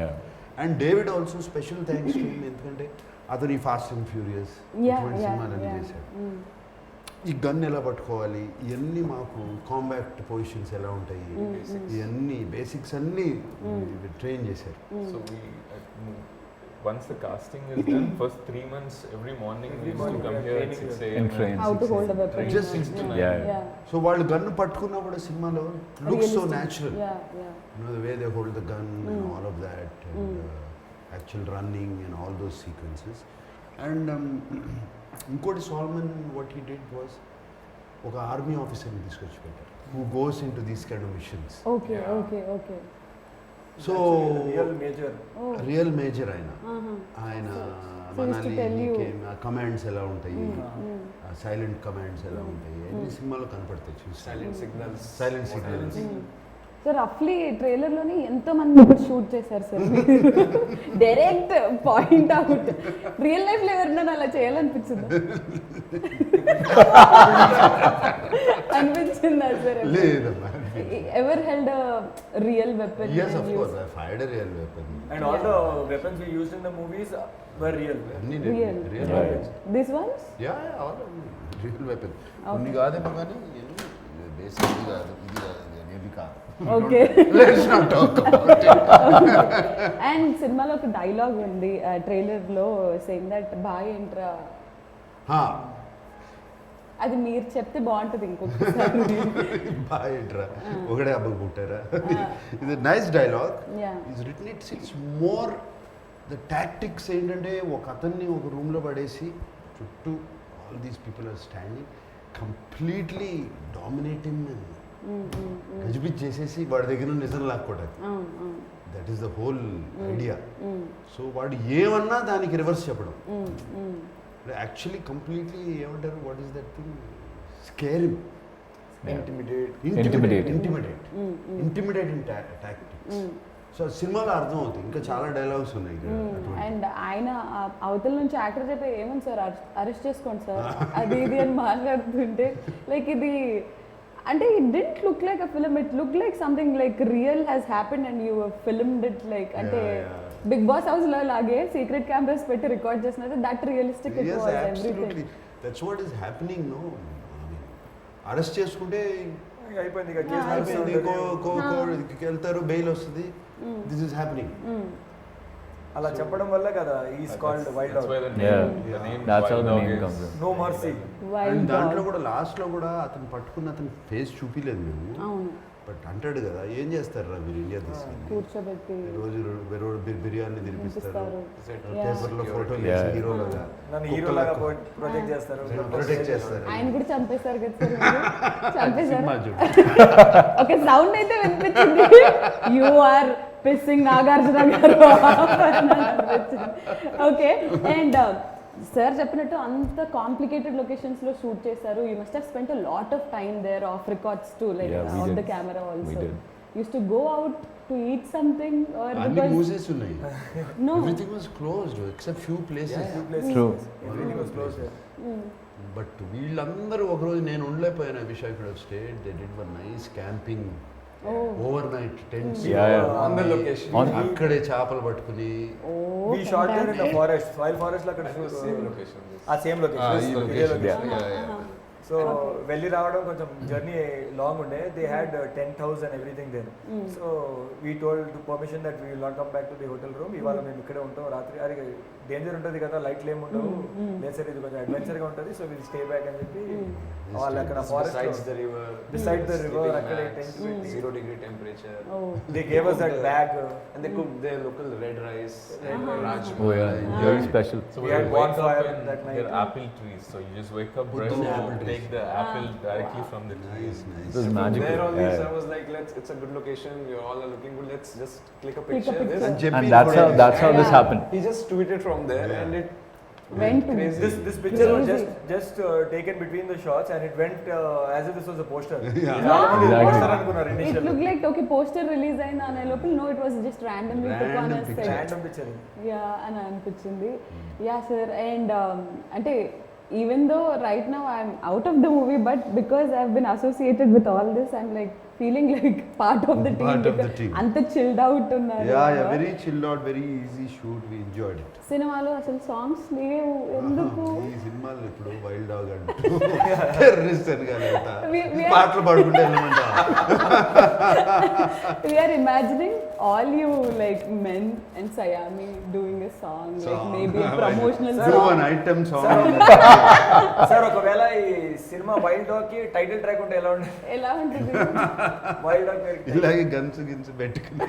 And David also special thanks to him, ఎందుకంటే అతను ఈ ఫాస్ట్ అండ్ ఫ్యూరియస్ ఇటువంటి సినిమాలన్నీ చేశాడు. ఈ గన్ ఎలా పట్టుకోవాలి, ఇవన్నీ మాకు కాంబాక్ట్ పొజిషన్స్ ఎలా ఉంటాయి, ఇవన్నీ బేసిక్స్ అన్నీ ట్రైన్ చేశారు.
So once the casting is done, first 3 months every morning we used to come here at 6 a.m.
and train.
How to hold a weapon.
Just 6 to 9. So వాళ్ళు gun పట్టుకున్నా కూడా సినిమాలో looks so natural. You know the way they hold the gun and all of that, and actual running and all those sequences. And ఇంకోటి Solomon what he did was ఒక army ఆఫీసర్ని తీసుకొచ్చి పెట్టారు who goes in to these kind of missions. So real major ఆయన మనల్ని commands ఎలా ఉంటాయి, silent commands ఎలా ఉంటాయి, అన్ని సినిమాలో కనపడతాయి. చూసి సైలెంట్ సిగ్నల్స్.
సో రఫ్లీ ట్రైలర్లోనే ఎంతో మంది ఇప్పుడు షూట్ చేశారు sir, direct point out. Real లైఫ్లో ఎవరినైనా అలా చేయాలనిపించిందా అనిపించిందా సార్?
లేదమ్మా.
Ever held real weapon?
Yes, of course, I fired a real weapon.
And all the weapons we used in the movies were real.
Real weapons.
This ones?
Yeah, all real weapons. కొన్ని కాదేమో కానీ basic ఇది కాదు, ఇది కాదు, అనేది కాదు.
Okay.
Let's not talk about it.
And సినిమాలో ఒక డైలాగ్ ఉంది ట్రైలర్లో, సేయింగ్ దట్ బాయ్ ఎంట్రా. అది మీరు చెప్తే బాగుంటుంది ఇంకొకసారి.
బాయ్ ఎంట్రా, ఒకడే అబ్బకు పుట్టారా. ఇది nice dialogue. Is written it's more the tactics ఏంటంటే ఒక అతన్ని ఒక రూమ్లో పడేసి చుట్టూ all these people are standing, completely dominating గజిబిజ్ చేసేసి వాడి దగ్గర నిజం లాక్కోవడానికి. That is the whole idea. So వాడు ఏమన్నా దానికి రివర్స్ చెప్పడం, యాక్చువల్లీ కంప్లీట్లీ ఏమంటారు, what is that thing, scare him.
Intimidate.
Intimidating tactics. So సినిమాలో అర్థం అవుతుంది. ఇంకా చాలా డైలాగ్స్ ఉన్నాయి ఇక్కడ అటువంటి.
అండ్ ఆయన అవతల నుంచి యాక్టర్ చెప్పే ఏమని సార్ అరెస్ట్ చేసుకోండి సార్ అది ఇది అని మాట్లాడుతుంటే లైక్ ఇది అంటే it didn't look like a film, it look like something like real has happened and you filmed it like అంటే బిగ్ బాస్ హౌస్ లో లాగే సీక్రెట్ కెమెరాస్ పెట్టి రికార్డ్ చేసినట్టు that realistic it was everything.
That's what is happening. No arrest చేసుకుంటే
అయిపోయింది ఇక case
అయిపోయింది,
నడుస్తుంది.
వెళ్తారు, బెయిల్ వస్తుంది. This is happening.
అలా చెప్పడం వల్ల కదా is called wild
That's why
dog.
the
Yeah,
name
that's how
Wild
the
Dog
name
is-
comes in.
No mercy.
Wild
దాంట్లో
డాగ్.
కూడా లాస్ట్ లో కూడా అతను పట్టుకున్న అతని ఫేస్ చూపిలేదు మేము.
అవును,
బట్ అంటాడు కదా, ఏం చేస్తారు రా మీరు ఇండియా తీసుకెళ్ళి,
కూర్చోబెట్టి
రోజు బిర్యానీ తినిపిస్తారు,
తినిపిస్తారు.
పేపర్లో ఫోటోలు
Yeah.
వేసి హీరోలుగా
నన్ను హీరోలాగా ప్రొజెక్ట్ చేస్తారు.
ప్రొటెక్ట్ చేస్తారు.
ఆయన కూడా చంపేశారు కదా సార్ మీరు? చంపేశారు.
సినిమా చూడు.
ఓకే, సౌండ్ అయితే వినిపించింది. యు ఆర్ పిస్సింగ్ నాగార్జున గారు ఓకే. అండ్ సార్ చెప్పినట్టు అంత కాంప్లికేటెడ్ లొకేషన్స్ లో షూట్ చేశారు. You must have spent a lot of time there, off records to like
Yeah, we
on the
did.
Camera
We
also.
did.
Use to go out to eat something or
అన్ని
because
మూసేసి ఉన్నాయి.
No
everything was closed except few places.
True.
Everything was close.
But వీళ్ళందరూ ఒకరోజు నేను ఉండలేకపోయాను. I wish I could have stayed. They did one nice camping over night tents
Yeah, yeah.
On the location.
అక్కడే చేపలు పట్టుకుని.
We shot there in the forest, wild forest లో అక్కడ
Same location.
ఆ సేమ్ లొకేషన్.
Yeah.
సో వెళ్ళి రావడం కొంచెం journey long ఉండే. They had tent house and everything there. So we told permission that we will not come back to the hotel room. ఇవాళ మేము ఇక్కడే ఉంటాం రాత్రి. అరే డేంజర్ ఉంటుంది కదా, లైట్లు ఏమి ఉండవు, లేదు సార్ ఇది కొంచెం అడ్వెంచర్ గా ఉంటుంది, సో విల్ స్టే బ్యాక్ అని చెప్పి వాళ్ళు అక్కడ
Besides
forest
the river.
Beside the river,
sleeping
akkade
mats,
tent petti.
0-degree temperature.
They gave us that bag.
And they cooked their local red rice and rajma.
Oh yeah, very special.
So
We
we
had
wake up
bonfire
and
that night.
there are apple trees. So you just wake up,
Put
brush,
the
and
apple trees.
take the apple directly from the tree.
Nice, nice.
It was
From
magical.
there only,
Yeah.
I was like, it's a good location. You all are looking good. Let's just click a
Click a
picture. of
picture.
this.
And that's how this
Yeah.
happened.
He just tweeted from there,
Yeah.
and it
went to
crazy.
This picture was
Crazy.
just taken between the shots and it went as if this was a poster.
Yeah.
చాలా మంది
Exactly.
poster అనుకున్నారు
it
initially.
Look like okay poster release అయింది అనే లోపల no it was just randomly took on
Random picture.
Random picture.
Yeah అని అనిపించింది. Yeah sir. And అంటే even though right now I'm out of the movie but because I have been associated with all this I'm like feeling like part of the
Part of the
team.
team.
అంత chilled out ఉన్నారు.
Very chilled out, very easy shoot. We enjoyed it.
సినిమాలో అసలు songs లేవు ఎందుకు?
ఈ సినిమాలు ఇప్పుడు wild dog అంటూ టెర్రరిస్ట్ అని కానీ
We- we are-
పాటలు పాడుకుంటే వెళ్ళమంటా.
We are imagining all you like men and Sayami doing a song, like maybe a promotional
Do
song.
an item song.
Sir ఒకవేళ ఈ సినిమా వైల్డ్ డాగ్ కి title track ఉంటే ఎలా ఉంటుంది?
ఎలా ఉంటుంది?
వైల్డ్ డాగ్ పేరు
ఇలాగే గన్స్ గిన్స్ పెట్టుకుని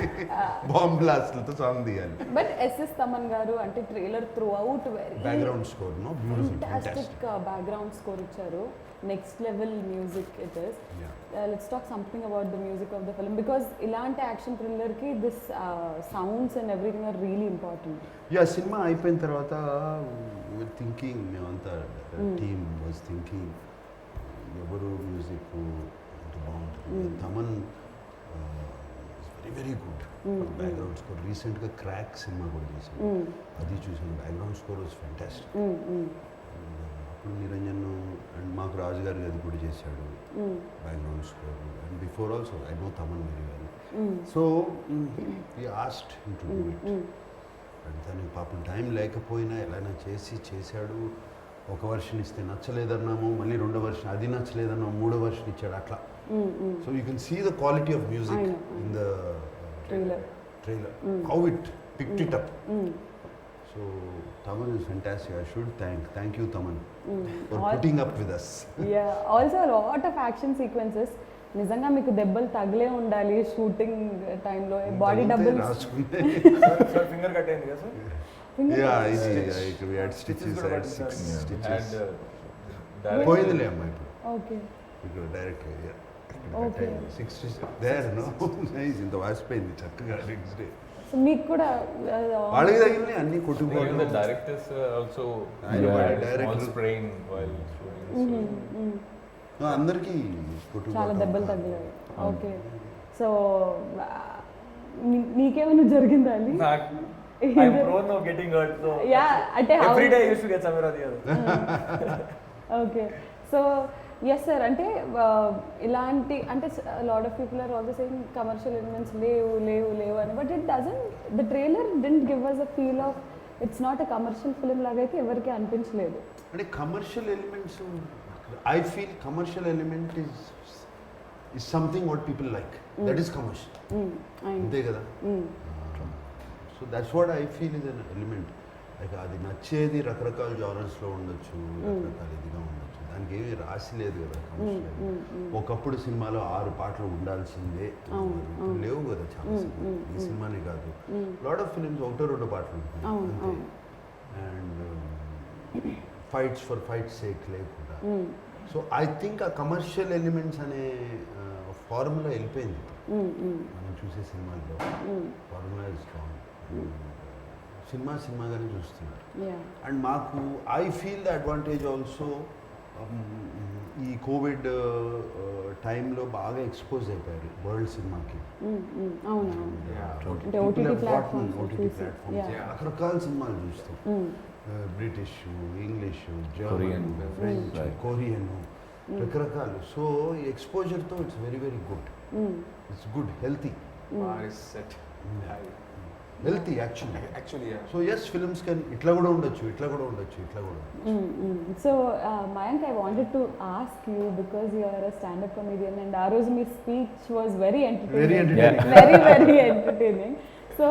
బాంబ్ బ్లాస్ట్లతో సాంగ్ తీయాలి.
బట్ ఎస్ఎస్ తమన్ గారు అంటే trailer throughout very
background score no beautiful
fantastic background score ఇచ్చారు. Next level music it is. Let's talk something about the music of the film because ఇలాంటి action thriller కి this sounds and everything are really important.
Yeah సినిమా అయిపోయిన తర్వాత thinking మేమంతా team was thinking ఎవరు music అంటే బాగుంటుంది. Thaman very very good background score. రీసెంట్గా క్రాక్ సినిమా కూడా చేశాను, అది చూసాను. Background score was fantastic. అప్పుడు నిరంజన్ అండ్ మాకు రాజు గారు అది కూడా చేశాడు background score. And before also I know Thaman very well. So he asked to do it. And తనకి పాపం టైం లేకపోయినా ఎలాగైనా చేశాడు. ఒక వర్షన్ ఇస్తే నచ్చలేదన్నాము, మళ్ళీ రెండో వర్షన్ అది నచ్చలేదన్నాము, మూడో వర్షన్ ఇచ్చాడు అట్లా. So you can see the quality of music in the
trailer.
How it picked it up. So Taman is fantastic. I should thank you Taman for putting up with us.
Yeah, also a lot of action sequences. నిజంగా మీకు దెబ్బలు తగిలే ఉండాలి shooting టైంలో. Body double
sir finger cut అయింది కదా sir?
Yeah, easy. We had stitches. I had 6
We
stitches.
had direct-
పోయిందిలే అమ్మా ఇప్పుడు.
ఓకే.
ఇక్కడ direct
Okay.
6 stitches there no. Nice. ఇంత వాసిపోయింది చక్కగా నెక్స్ట్ డే.
సో మీకు కూడా
వాళ్ళకి తగిలినాయి అన్ని
Even the
కొట్టుకోవడం.
directors also
I know,
had a
director-
small sprain while shooting. So
అందరికీ
చాలా దెబ్బలు తగిలాయి. ఓకే, సో నీకేమైనా జరిగిందా అండి?
నాకు I'm prone of getting hurt, so
Yeah, అంటే
every day I used to get somewhere or the other.
Okay, so yes sir, అంటే ఇలాంటి అంటే lot of people are also saying commercial elements లేవు అని, but it doesn't, the trailer didn't give us a feel of it's not a commercial film లాగా అయితే ఎవరికి అనిపించలేదు.
అంటే commercial elements, I feel commercial element is something what people like, that is commercial, అంతే కదా. So that's what I feel is an element. Like అది నచ్చేది రకరకాల జానర్స్లో ఉండొచ్చు, రకరకాల ఇదిగా ఉండొచ్చు, దానికి ఏమీ రాసి లేదు కదా కమర్షియల్. ఒకప్పుడు సినిమాలో 6 పాటలు ఉండాల్సిందే, లేవు కదా చాలా సినిమాలు, ఈ సినిమానే కాదు, లాట్ ఆఫ్ ఫిలిమ్స్ 1-2 పాటలు ఉంటుంది అంతే. And fights for fights sake లేకుండా. సో ఐ థింక్ ఆ కమర్షియల్ ఎలిమెంట్స్ అనే ఫార్ములా వెళ్ళిపోయింది మనం చూసే సినిమాల్లో. ఫార్ములా ఇస్ స్ట్రాంగ్, సినిమాగానే చూస్తున్నారు. అండ్ మాకు I feel the advantage also, ఈ కోవిడ్ టైంలో బాగా ఎక్స్పోజ్ అయిపోయారు వరల్డ్ సినిమాకి. ఓటీటీ ప్లాట్ఫామ్స్ రకరకాల సినిమాలు చూస్తాం, British, English, German, French, Korean, రకరకాలు. సో ఈ ఎక్స్పోజర్తో it's very very good, it's good, healthy, healthy actually. So yes, films can ఇట్లా కూడా ఉండొచ్చు, ఇట్లా కూడా ఉండొచ్చు, ఇట్లా కూడా.
So Mayank, I wanted to ask you because you are a standup comedian, and ఆ రోజు మీ speech was very entertaining, very entertaining. So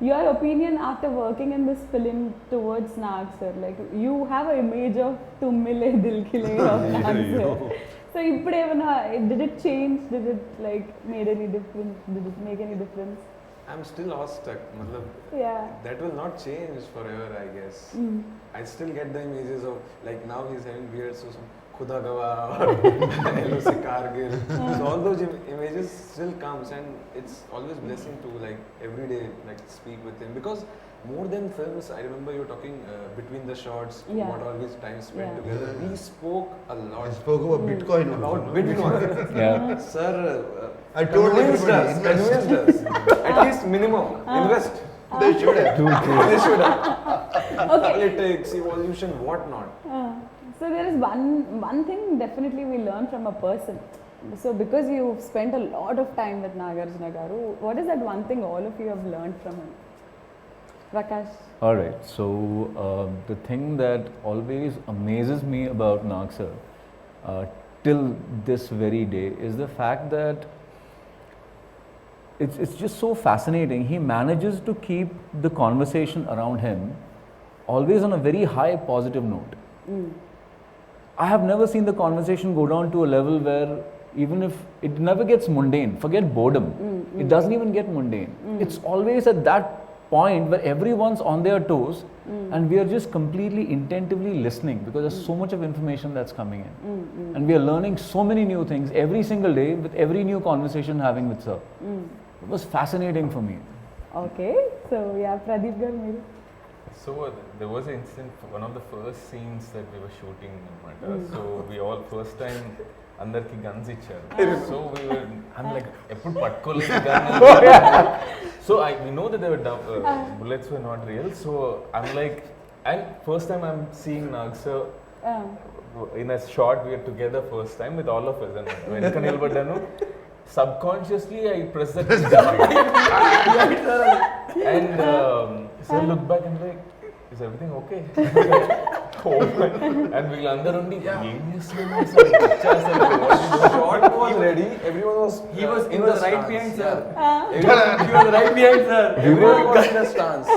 your opinion after working in this film towards Nag sir, like you have an image of tumile dil khile of Nag sir. So ippudu evana, did it change, did it like made any difference, did it make any difference?
I'm still awestruck. Matlab,
Yeah,
that will not change forever, I guess. I still get the images of, like now he's having beard, so some Khuda Gawah or LOC Kargil. So all those images still comes, and it's always blessing to like every day like speak with him, because more than films, I remember you talking between the shots, what all his time spent together. We spoke a lot.
I spoke about Bitcoin.
About Bitcoin. Sir,
I told
convinced us. At least minimum. Invest.
They should have.
They should have.
okay.
Politics, evolution, what not.
So there is one thing definitely we learn from a person. So because you've spent a lot of time with Nagarjuna Garu, what is that one thing all of you have learned from him? Prakash?
All right, so the thing that always amazes me about Nag sir till this very day is the fact that it's just so fascinating. He manages to keep the conversation around him always on a very high positive note. I have never seen the conversation go down to a level where even if it never gets mundane, forget boredom, it doesn't even get mundane. It's always at that point where everyone's on their toes and we are just completely intentively listening, because there's so much of information that's coming in, and we are learning so many new things every single day with every new conversation having with sir. It was fascinating for me.
Okay, so yeah, Pradeep garu meeru.
So there was an incident, one of the first scenes that we were shooting in Mata. So we all first time అందరికి guns ఇచ్చారు. So we were, I'm like ఎప్పుడు పట్టుకోలేదు gun. So we know that they were bullets were not real. So I'm like, and first time I'm seeing Nag sir in a shot, we are together first time with all of us, and వెనక నిలబడ్డాను. Subconsciously I press that and so I look back and like, is everything okay? And వీళ్ళందరూ ఉండి ఏం చేస్తున్నారు sir,
Shot was ready. Everyone was.
He was in the right behind, sir.
He was right behind, sir. Everyone was in a stance.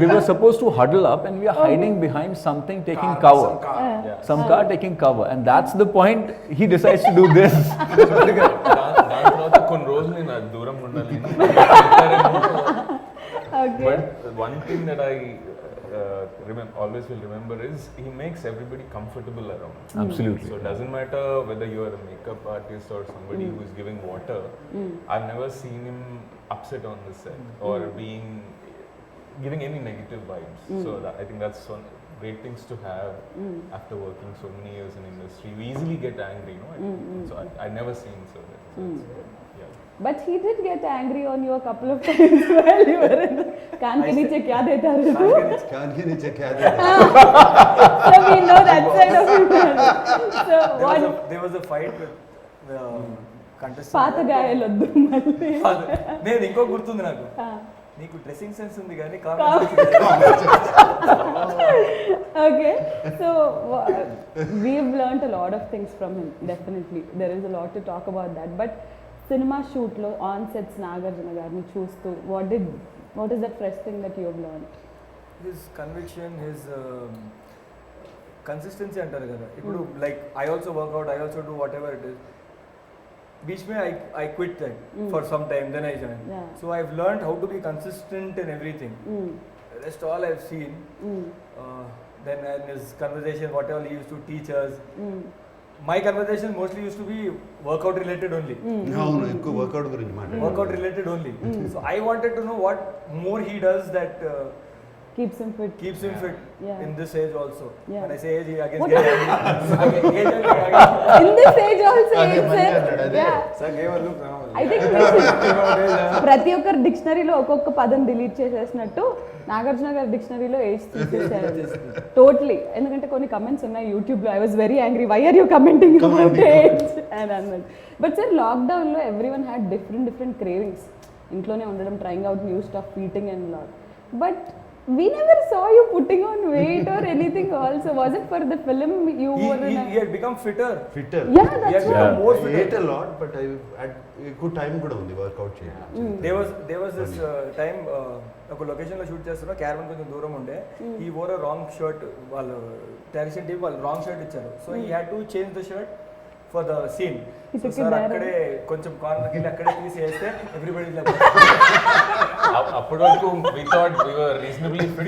We were supposed to huddle up and we are hiding behind something taking
Car,
cover.
some car.
Some car taking cover, and that's the point he decides to do this.
దాని తర్వాత కొన్ని రోజులు నేను అది దూరం ఉండాలి. But one thing that I always will remember is he makes everybody comfortable around.
Absolutely.
So it doesn't matter whether you are a makeup artist or somebody who is giving water. I've never seen him upset on the set or giving any negative vibes. So I think that's one great things to have after working so many years in industry. We easily get angry, no? So I never seen so that. So it's, yeah.
But he did get angry on you a couple of times while you were in the कान के नीचे क्या देता है तू?
कान के नीचे क्या देता है?
So we know that side of him. So what?
There was a fight with contestant.
పాత గాయాలొద్దు మళ్ళీ.
నేను ఇంకో గుర్తుంది నాకు. నీకు డ్రెస్సింగ్ సెన్స్ ఉంది కానీ
Okay, so we've learnt a lot of things from him. Definitely, there is a lot to talk about that. But cinema shoot lo on sets Nagarjuna garni chustu, what is that fresh thing that you have learned?
His conviction, his consistency అంటారు కదా. ఇప్పుడు like I also work out, I also do whatever it is. बीच में I quit that for some time, then I joined.
Yeah.
So I've learned how to be consistent in everything. Rest all I've seen. Then in his conversation, whatever he used to teach us, my conversation mostly used to be workout related only.
అవును ఎక్కువ work out గురించి మాట్లాడారు.
Workout related only. So I wanted to know what more he does that
Keeps him fit.
in this age also.
Yeah.
When I say age, he again
What?
gets angry.
In this age also,
అదే
it's
పని అన్నాడు, అదే.
yeah.
Sir gave a look now.
I think ప్రతి ఒక్కరు డిక్షనరీలో ఒక్కొక్క పదం delete చేసేసినట్టు Nagarjuna గారి డిక్షనరీలో age తీసేసారు టోటలీ. ఎందుకంటే కొన్ని కమెంట్స్ ఉన్నాయి యూట్యూబ్లో, I was very angry, why are you commenting about age అని అన్నది. బట్ సార్ లాక్డౌన్లో everyone had different cravings. ఇంట్లోనే ఉండడం, trying out new stuff, eating and lot. But we never saw you putting on weight or anything also. Was it for the film you were in
he had become fitter.
Fitter.
Yeah,
He
that's
had
right.
become more
I
fitter.
ate a lot, but I had ఎక్కువ time కూడా ఉంది work out చేయడానికి.
There was this time ఒక location లో shoot చేస్తున్నా, caravan కొంచెం దూరం ఉండే. He wore a wrong shirt. వాళ్ళు డైరెక్షన్ టీమ్ వాళ్ళు రాంగ్ షర్ట్ ఇచ్చారు. So he had to change the shirt for the scene. So sir అక్కడే కొంచెం కార్నర్కి వెళ్ళి అక్కడే తీసేస్తే ఎవ్రీబడి
అప్పటి వరకు we thought we were reasonably fit.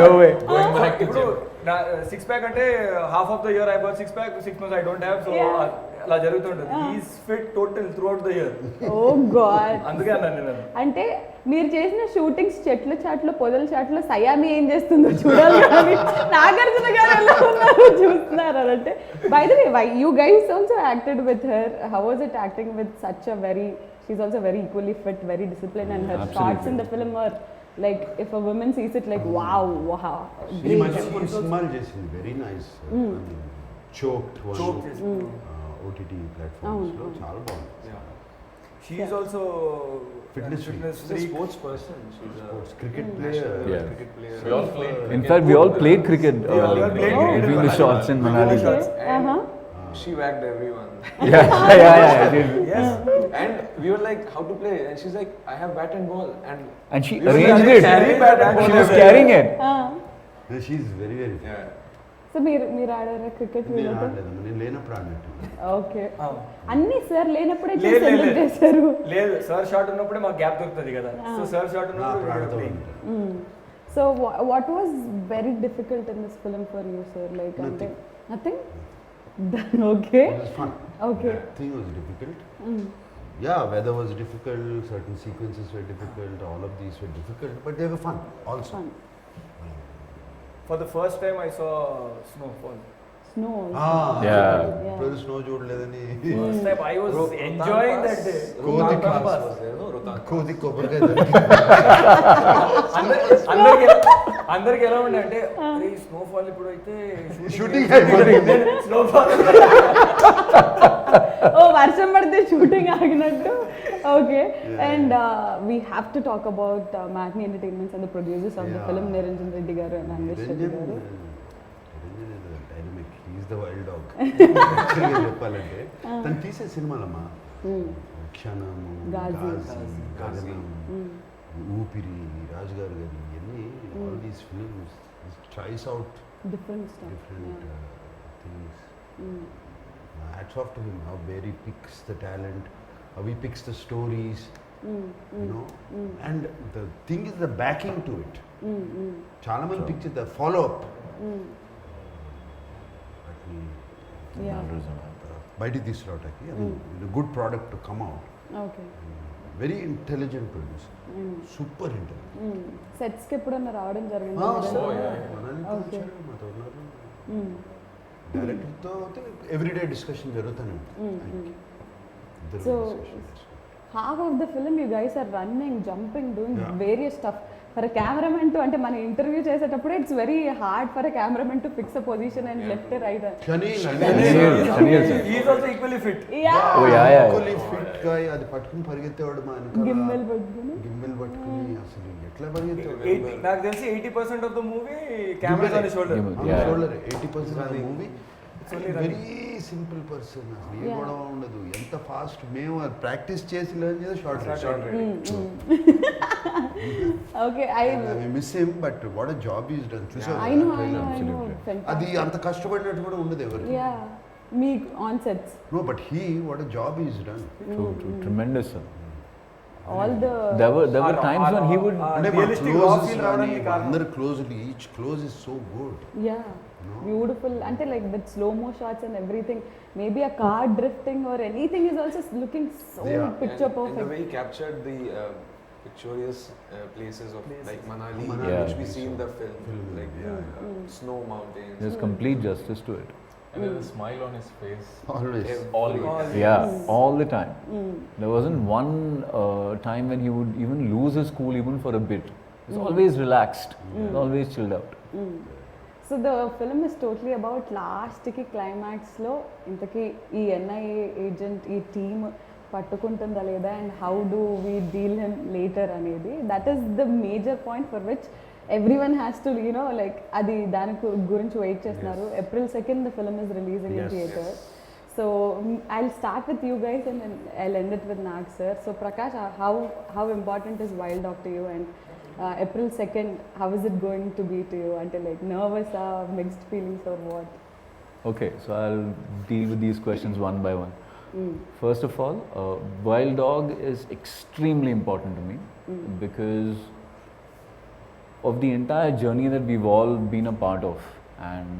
No way.
Going back to
ఇప్పుడు
gym.
నా సిక్స్ ప్యాక్ అంటే half of the year I got six pack, 6 months I don't have. So అలా జరుగుతుంటుంది. He's fit total through out the year.
Oh God.
అందుకే అన్నాను నేను.
అంటే మీరు చేసిన షూటింగ్స్ చెట్ల చాట్లో, పొదల చాట్లో సయామి ఏం చేస్తుందో చూడాలి కానీ నాగార్జున గారు ఎలా ఉన్నారో చూస్తున్నారు అని. అంటే by the way, you guys also acted with her. How was it acting with such a very, she also very equally fit, very discipline, and her shorts in the film are like if a women sees it like wow wow.
ఈ మధ్య కొన్ని సినిమాలు చేసింది, very nice. Choked OTT platforms లో చాలా బాగుంది.
She is also
Fitness
She's a
freak.
sports person. She's a
cricket
national
player.
Yeah.
cricket player.
We all played.
In fact, we all played cricket
We all played cricket
between
in
the shots in Manali.
shots.
And
Uh-huh.
she whacked everyone.
Yeah.
Yes.
And we were like, how to play? And she's like, I have bat and ball.
And she
We were
arranged
like,
it.
carry bat and
She
ball
was
everywhere.
carrying it.
She is very very.
Yeah.
So మీరు ఆడారా cricket?
నేను ఆడలేదమ్మా, నేను లేనప్పుడు ఆడినట్టు.
Okay. అన్ని sir లేనప్పుడే
లేదు,
select
లేదు.
చేశారు.
లేదు, సార్ షాట్ ఉన్నప్పుడే మాకు గ్యాప్ దొరుకుతుంది కదా. సో సార్ షాట్
అప్పుడు ఆడుతూ
ఉన్నప్పుడు
ఉంటాను.
So what was very difficult in this film for you, sir? Like nothing? Okay.
It was fun.
Okay.
Nothing was difficult. Yeah, weather was difficult, certain sequences were difficult, all of these were difficult, but they were fun also.
Fun.
For the first time I saw snowfall.
Snow also.
Yeah.
ఇప్పుడు snow చూడలేదని
First time I was enjoying that day.
Rohtang
Rohtang
Pass
Pass.
was there, no? Rohtang.
కోది కొబ్బరికాయ
అందరికి ఎలా ఉండే అంటే snowfall ఇప్పుడు అయితే
shooting అయిపోయింది.
స్నోఫాల్
ఓ వర్షం పడితే షూటింగ్ ఆగినట్టు. Okay. And we have to talk about Matinee Entertainments and the producers of the film, Niranjan Reddy garu and Anvesh Reddy garu.
Dynamic, he's the Wild Dog. చెప్పాలంటే తను తీసే సినిమాలమ్మా క్షణము,
గాజీ.
గగనం, ఊపిరి, రాజుగారు గారి ఇవన్నీ, all these films tries out
different stuff.
different things. Hats off to him, how where he picks the talent, how he picks the stories, you know. And the thing is the backing to it. చాలా మంది pick the follow up. బయటికి తీసుకురావటానికి good product to come out.
Okay.
Very intelligent producer, super intelligent.
సెట్స్కి ఎప్పుడన్నా రావడం జరిగింది? Okay.
డైరెక్టర్తో everyday discussion జరుగుతూనే ఉంటుంది.
So, half of the film you guys are running, jumping, doing various stuff. For a cameraman to, అంటే మన interview చేసేటప్పుడు it's very hard for a cameraman to fix a position and left right.
He is also equally fit.
Oh, yeah.
Fit గా అది పట్టుకుని పరిగెత్తేవాడు మా
గిమ్మల్
గిమ్మల్ పట్టుకుని అసలు ఎట్లా పరిగెత్తేవాడు.
నాకు తెలిసి 80% of the movie camera on shoulder.
Shoulder 80% of the movie. Very simple person, అసలు ఏ గొడవ ఉండదు. ఎంత ఫాస్ట్ మేము ప్రాక్టీస్ చేసి లర్న్ చేసి short
okay.
I miss him, but what a job is done.
I know.
అది అంత కష్టపడినట్టు కూడా ఉండదు ఎవరికి.
Yeah, me on sets.
No, but he, what a job he's done.
True. Tremendous, sir.
All the
There were times when he would.
అంటే
realistic raw feel రావడానికి కారణం.
అందరు closely, each close is so good.
yeah, beautiful. అంటే like that slow mo shots and everything, maybe a car drifting or anything is also looking so
Yeah.
picture
And
perfect.
the way he captured the picturesque places of like Manali,
Yeah.
which we see in the film, like
Yeah.
snow mountains.
There's complete justice to it.
And there's a smile on his face.
Always.
Always.
Yeah, all the time. There wasn't one time when he would even lose his cool even for a bit. He's always relaxed, always chilled out.
So the film is totally about last ki climax లో ఇంతకీ ఈ NIA agent ఈ team పట్టుకుంటుందా లేదా and how do we deal him later అనేది, that is the major point for which everyone has to you know like అది దాని గురించి వెయిట్ చేస్తున్నారు. April 2nd the film is releasing in theatre. So I'll start with you guys and then I'll end it with Nag sir. So Prakash, how important is Wild Dog to you, and April 2nd, how is it going to be to you? Until like nervous or mixed feelings or what?
Okay, so I'll deal with these questions one by one. First of all, Wild Dog is extremely important to me because of the entire journey that we've all been a part of, and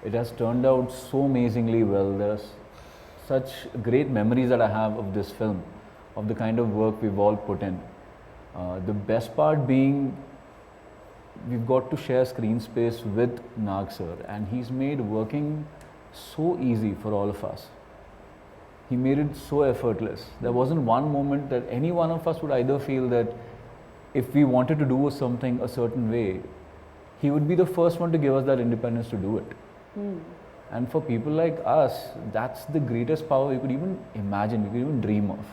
it has turned out so amazingly well. There's such great memories that I have of this film, of the kind of work we've all put in. The best part being we've got to share screen space with Nag sir, and he's made working so easy for all of us. He made it so effortless. There wasn't one moment that any one of us would either feel that if we wanted to do something a certain way, he would be the first one to give us that independence to do it. And for people like us, that's the greatest power we could even imagine, we could even dream of.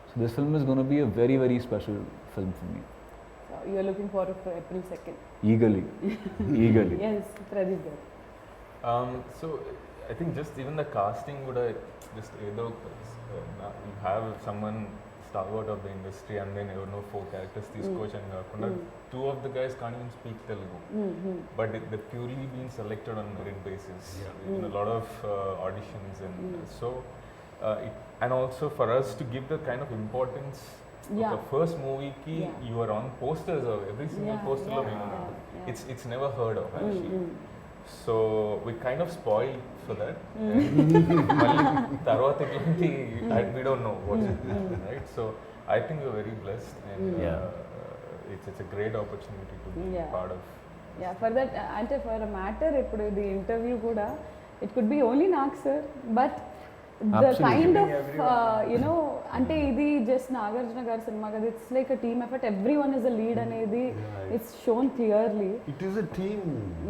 So this film is going to be a very, very special film for me.
So you're looking forward for April 2nd.
Eagerly. Eagerly.
Yes, Pradeep garu.
So I think just even the casting would just either you have someone stalwart of the industry and then you know 4 characters తీసుకోవచ్చు అని కాకుండా 2 of the guys can't even speak Telugu, but they're purely being selected on merit basis in a lot of auditions, and so and also for us to give the kind of importance of the first movie ki you are on posters of every single poster lo it's never heard of actually. So we kind of spoiled for that. Mali tarvata elanti we don't know what's happening, right? So I think we're very blessed, and it's a great opportunity to be part of.
Yeah, for that ante for a matter ippudu the interview kuda it could be only Nag sir, but the kind of you know ante idi just Nagarjuna garu cinema kada, it's like a team effort, everyone is a lead anedi it's shown clearly.
It is a team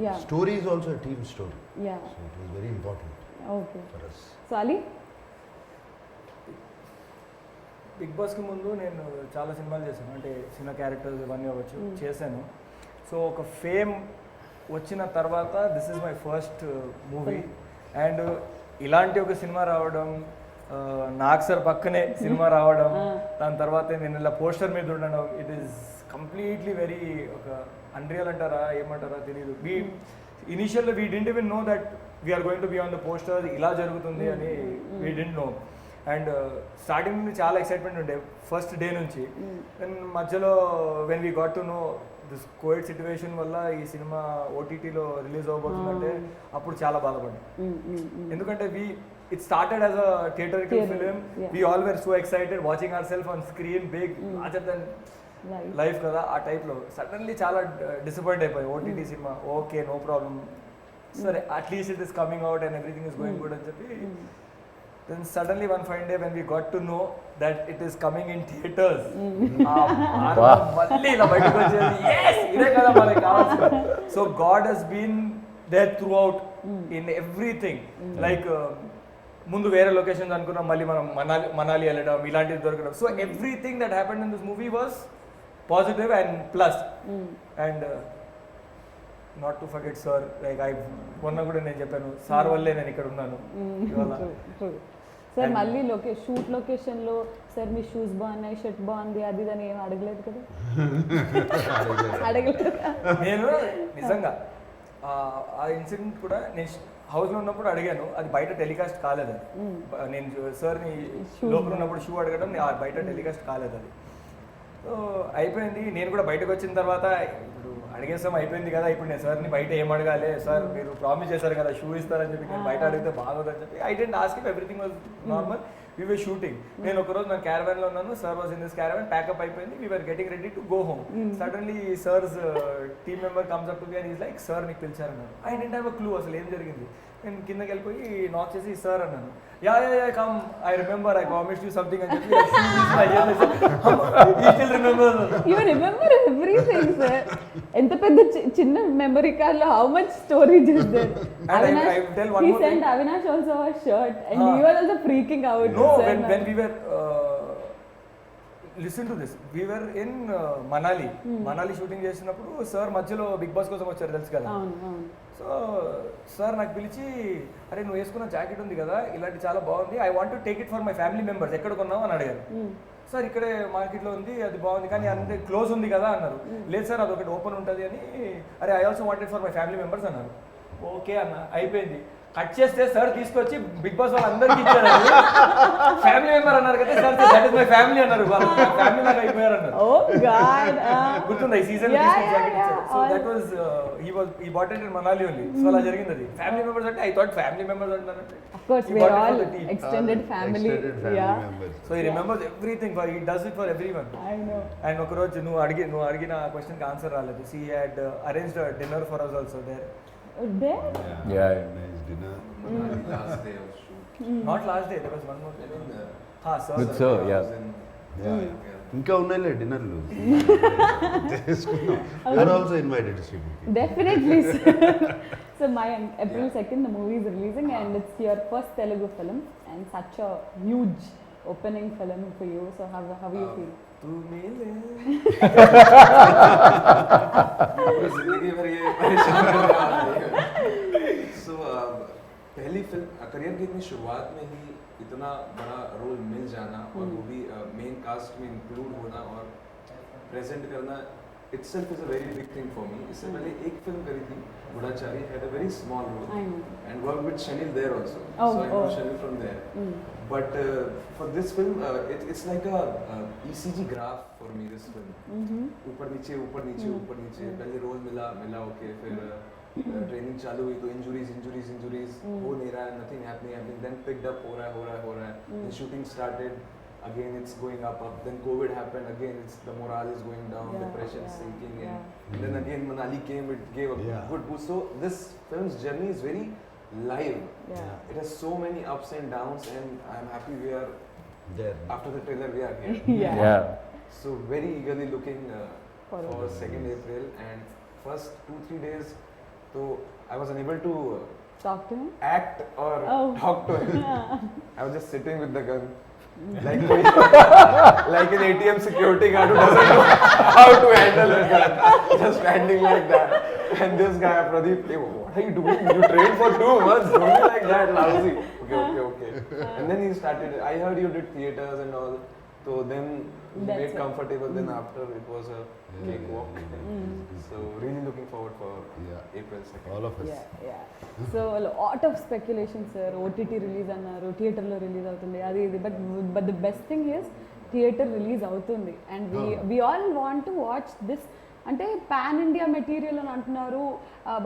Yeah.
story, is also a team story.
Yeah,
So it was very important
okay.
for us.
So Ali,
Bigg బాస్కి ముందు నేను చాలా సినిమాలు చేశాను, అంటే చిన్న characters ఇవన్నీ అవ్వచ్చు చేశాను. సో ఒక ఫేమ్ వచ్చిన తర్వాత this is my first movie, and ఇలాంటి ఒక సినిమా రావడం, నాగ్ సార్ పక్కనే సినిమా రావడం, దాని తర్వాత నేను ఇలా పోస్టర్ మీద ఉండడం, ఇట్ ఈస్ కంప్లీట్లీ వెరీ ఒక అన్రియల్ అంటారా ఏమంటారా తెలియదు. Initial we didn't even know that we're going to be on the poster, ఇలా జరుగుతుంది అని we didn't know. And starting నుండి చాలా ఎక్సైట్మెంట్ ఉండే ఫస్ట్ డే నుంచి. దెన్ మధ్యలో when we got to know this COVID situation వల్ల ఈ సినిమా ఓటీటీలో రిలీజ్ అవ్వబోతుందంటే అప్పుడు చాలా బాధపడ్డాం. ఎందుకంటే it started as a theatrical
Theatre,
film.
yeah.
We all were so excited watching ourselves on screen, big, larger than
Right.
life కదా ఆ టైప్లో suddenly చాలా డిసప్పాయింట్ అయిపోయి ఓటీటీ సినిమా ఓకే నో ప్రాబ్లం సరే at least it is coming out and everything is going good అని చెప్పి then suddenly one fine day when we got to know that it is coming in theaters మళ్ళీ ఇలా బయటకు వచ్చేది yes ఇదే కదా మనకి కావాల్సింది. So God has been there throughout in everything. Like ముందు వేరే లొకేషన్స్ అనుకున్నాం, మళ్ళీ మనం మనాలి వెళ్ళడం ఇలాంటివి దొరకడం. So everything that happened in this movie was positive and plus. And not to forget sir, like మొన్న కూడా నేను చెప్పాను సార్ వల్లే నేను ఇక్కడ ఉన్నాను ఇవాళ.
సార్ మళ్ళీ షూట్ లొకేషన్లో సార్ మీ షూస్ బాగున్నాయి, షర్ట్ బాగుంది, అది అని ఏం అడగలేదు కదా? అడగలేదు.
నేను నిజంగా ఆ ఇన్సిడెంట్ కూడా నేను హౌస్లో ఉన్నప్పుడు అడిగాను, అది బయట టెలికాస్ట్ కాలేదు. అది నేను సార్ని లోపల ఉన్నప్పుడు షూ అడగడం బయట టెలికాస్ట్ కాలేదు. అది సో అయిపోయింది. నేను కూడా బయటకు వచ్చిన తర్వాత ఇప్పుడు అడిగేస్తాం అయిపోయింది కదా, ఇప్పుడు నేను సార్ని బయట ఏం అడగాలి, సార్ మీరు ప్రామిస్ చేశారు కదా షూ ఇస్తారని చెప్పి, నేను బయట అడిగితే బాగోదని చెప్పి I didn't ask him, everything was normal. We were shooting. నేను ఒకరోజు నా క్యారవాన్లో ఉన్నాను, sir was in this caravan, pack up అయిపోయింది, we were getting ready to go home. Suddenly sir's team member comes up to me and is like sir నీకు పిలిచారన్నారు. I didn't have a clue అసలు ఏం జరిగింది. నేను కిందకి వెళ్ళిపోయి నాక్ చేసి సార్ అన్నాను. Yeah come, I remember, I promised you something అని చెప్పి
You remember everything, sir. ఎంత పెద్ద చిన్న మెమరీ కార్డ్ లో how much storage is there.
And I tell one
he
more
sent
thing.
Avinash also a shirt and you were also freaking out.
No,
sir,
when we were listen to this, we were in Manali shooting చేసినప్పుడు sir మధ్యలో big boss కోసం వచ్చారు తెలుసు కదా.
అవును.
So sir నాకు పిలిచి, అరే నువ్వు వేసుకున్న జాకెట్ ఉంది కదా ఇలాంటి చాలా బాగుంది, I want to take it for my family members, ఎక్కడ కొన్నావు అని అడిగారు. సార్ ఇక్కడే మార్కెట్లో ఉంది, అది బాగుంది కానీ అంతే క్లోజ్ ఉంది కదా అన్నారు. లేదు సార్ అదొకటి ఓపెన్ ఉంటుంది అని. అరే I also wanted for my family members అన్నారు. ఓకే అన్న, అయిపోయింది. కట్ చేస్తే సార్ తీసుకొచ్చి బిగ్ బాస్ వాళ్ళందరికీ ఇచ్చారు. ఫ్యామిలీ మెంబర్ అన్నారు కదా sir, that is my family అన్నారు. వాళ్ళు ఫ్యామిలీ లాగా అయిపోయారు అన్నారు.
Oh God.
గుర్తుందా ఈ సీజన్ జాకెట్ ఇచ్చారు. So that was he bought it in Manali only. So అలా జరిగింది అది. ఫ్యామిలీ మెంబర్స్ అంటే ఐ థాట్ ఫ్యామిలీ మెంబర్స్ అంటారంటే
Of course we are all extended family.
Extended family
Yeah.
members.
So he remembers everything, for he does it for everyone.
I know.
And ఒక రోజు నువ్వు అడిగిన క్వశ్చన్కి ఆన్సర్ రాలేదు. He had arranged a dinner for us also there.
There?
Yeah.
Nice dinner.
Last day of shoot.
Not last day, there was one more day. Sir.
With sir, yeah.
Yeah. ఇంకా ఉన్నాయిలే డిన్నర్లు చేసుకుందాం. You're also invited, Srimuki.
Definitely, sir. So Mayank, April 2nd the movie is releasing and it's your first Telugu film and such a huge opening film for you. So how you feel?
तू मिले
जिंदगी भर ये परेशान कर रहा है. So पहली फिल्म करियर की इतनी शुरुआत में ही इतना बड़ा रोल मिल जाना और वो भी मेन कास्ट में इंक्लूड होना और प्रेजेंट करना itself is a very big thing for me. इससे पहले एक फिल्म करी थी Goodachari, had a very small role
I know.
and worked with Shanil there also.
Oh,
So I know
oh.
Shanil from there. But for this film, it's like a ECG graph for me. This film. ऊपर नीचे ऊपर नीचे ऊपर नीचे. पहले role मिला okay, फिर training चालू हुई तो इंजुरीज हो नहीं रहा है, nothing happening. Then picked up हो रहा है. Then shooting started. Again it's going up. Then COVID happened. Again the morale is going down.
Yeah,
Depression is
yeah,
sinking in.
yeah.
And then again Manali came. It gave a
Yeah.
good boost. So this film's journey is very live.
Yeah.
It has so many ups and downs, and I'm happy we are
There.
after the trailer we are here.
Yeah.
So very eagerly looking
For
for 2nd April, and first 2-3 days, so I was unable to
Talk to him.
act or
Oh.
talk to him. I was just sitting with the gun. Like an ATM security guard who doesn't know how to handle a gun, just standing like that. And this guy Pradeep, hey, what are you doing? You trained for 2 months. Don't be like that, lousy. Okay. And then he started. I heard you did theaters and all. So then we
That's
made
it.
comfortable. Then after it was a cakewalk. So really looking forward for
Yeah.
April 2nd.
All of us.
Yeah. So a lot of speculation, sir. OTT release అన్నారు, థియేటర్లో release అవుతుంది అది ఇది, but the best thing is theatre release అవుతుంది and we all want to watch this అంటే pan India material అని అంటున్నారు,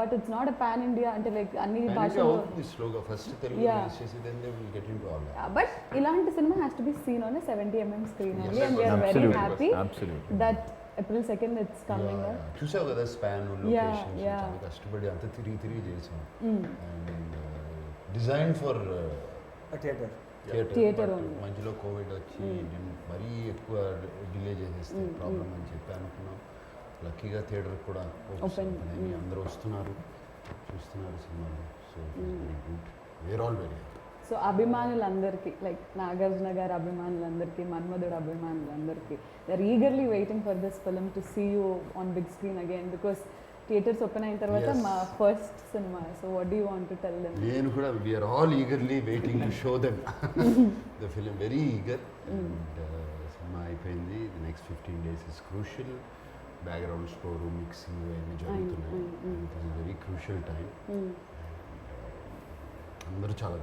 but it's not a pan India, అంటే లైక్ అన్ని భాషలు.
అవుతుంది స్లోగా, ఫస్ట్ తెలుగు
Yeah.
రిలీజ్ చేసి then they will get into all that.
But ఇలాంటి సినిమా has to be seen on 70mm screen only, and we're very
Absolutely.
Happy
Absolutely.
That April 2nd it's coming up.
చూసావు కదా span
Yeah,
locations
yeah.
చాలా కష్టపడి అంత తిరిగి చేసాం. And design for
theatre.
Theatre only.
మధ్యలో కోవిడ్ వచ్చి మరీ ఎక్కువ డిలే చేసేస్తే ప్రాబ్లం అని చెప్పి అనుకున్నాం. లక్కీగా థియేటర్ కూడా
Open.
అందరూ వస్తున్నారు, చూస్తున్నారు సినిమాలు. So good, we're all very happy.
So అభిమానులందరికీ, లైక్ నాగార్జున గారి అభిమానులందరికీ, మన్మధుడు అభిమానులందరికీ, they are eagerly waiting for this film to see you on big screen again, because theatres open అయిన తర్వాత
Yes.
మా ఫస్ట్ సినిమా. So what do you want to tell them?
నేను కూడా we're all eagerly waiting to show them the film, very eager. And సినిమా అయిపోయింది, the next 15 days is crucial. Background score, mixing అన్నీ జరుగుతున్నాయి. It is very crucial time. అందరూ చాలా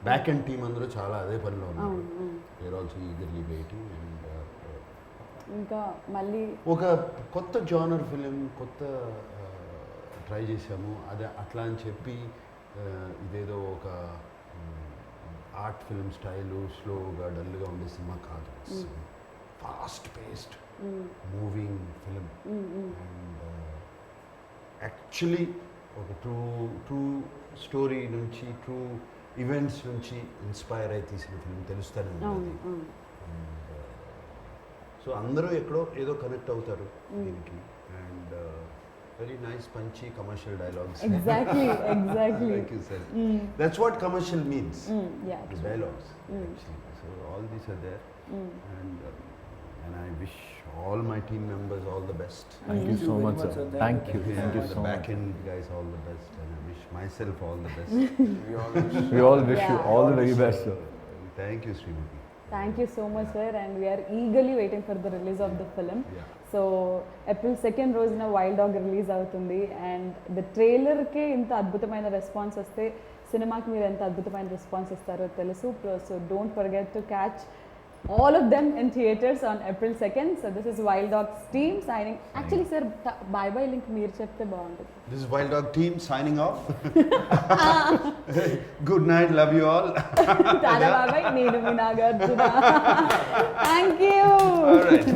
back and team అందరూ చాలా అదే పనిలో ఉన్నారు. We're also eagerly waiting. And
ఇంకా మళ్ళీ
ఒక కొత్త జానర్ ఫిలిం, కొత్త ట్రై చేసాము. అదే అట్లా అని చెప్పి ఇదేదో ఒక ఆర్ట్ ఫిలిం స్టైలు స్లోగా డల్గా ఉండే సినిమా కాదు. Fast paced moving film. And actually ఒక ట్రూ స్టోరీ నుంచి, ట్రూ ఈవెంట్స్ నుంచి ఇన్స్పైర్ అయి తీసిన ఫిలిం తెలుస్తూనే ఉంటుంది. సో అందరూ ఎక్కడో ఏదో కనెక్ట్ అవుతారు దీనికి. And very nice Punchhi commercial dialogues.
Exactly
Like you said. That's what commercial means.
Yeah
The dialogues actually. So all these are there. And I wish all my team members all the best.
Thank you so much, sir. Thank you. Thank you
The
so
back
much.
end guys all the best. And I wish myself all the best.
We all wish.
We all wish you all the very best, sir.
Thank you, Srimati.
Thank you so much sir, and we're eagerly waiting for the release of the film.
Yeah.
So April 2nd రోజున wild dog release అవుతుంది, and the ట్రైలర్కే ఇంత అద్భుతమైన response వస్తే సినిమాకి మీరు ఎంత అద్భుతమైన రెస్పాన్స్ ఇస్తారో తెలుసు. So don't forget to catch all of them in theaters on April 2nd. So this is Wild Dogs team signing. Actually sir, bye bye link meer chepte baaguntundi.
This is Wild Dog team signing off. Good night, love you all.
Tada bye bye, nenu mi Nagarjuna. Thank you.
All right.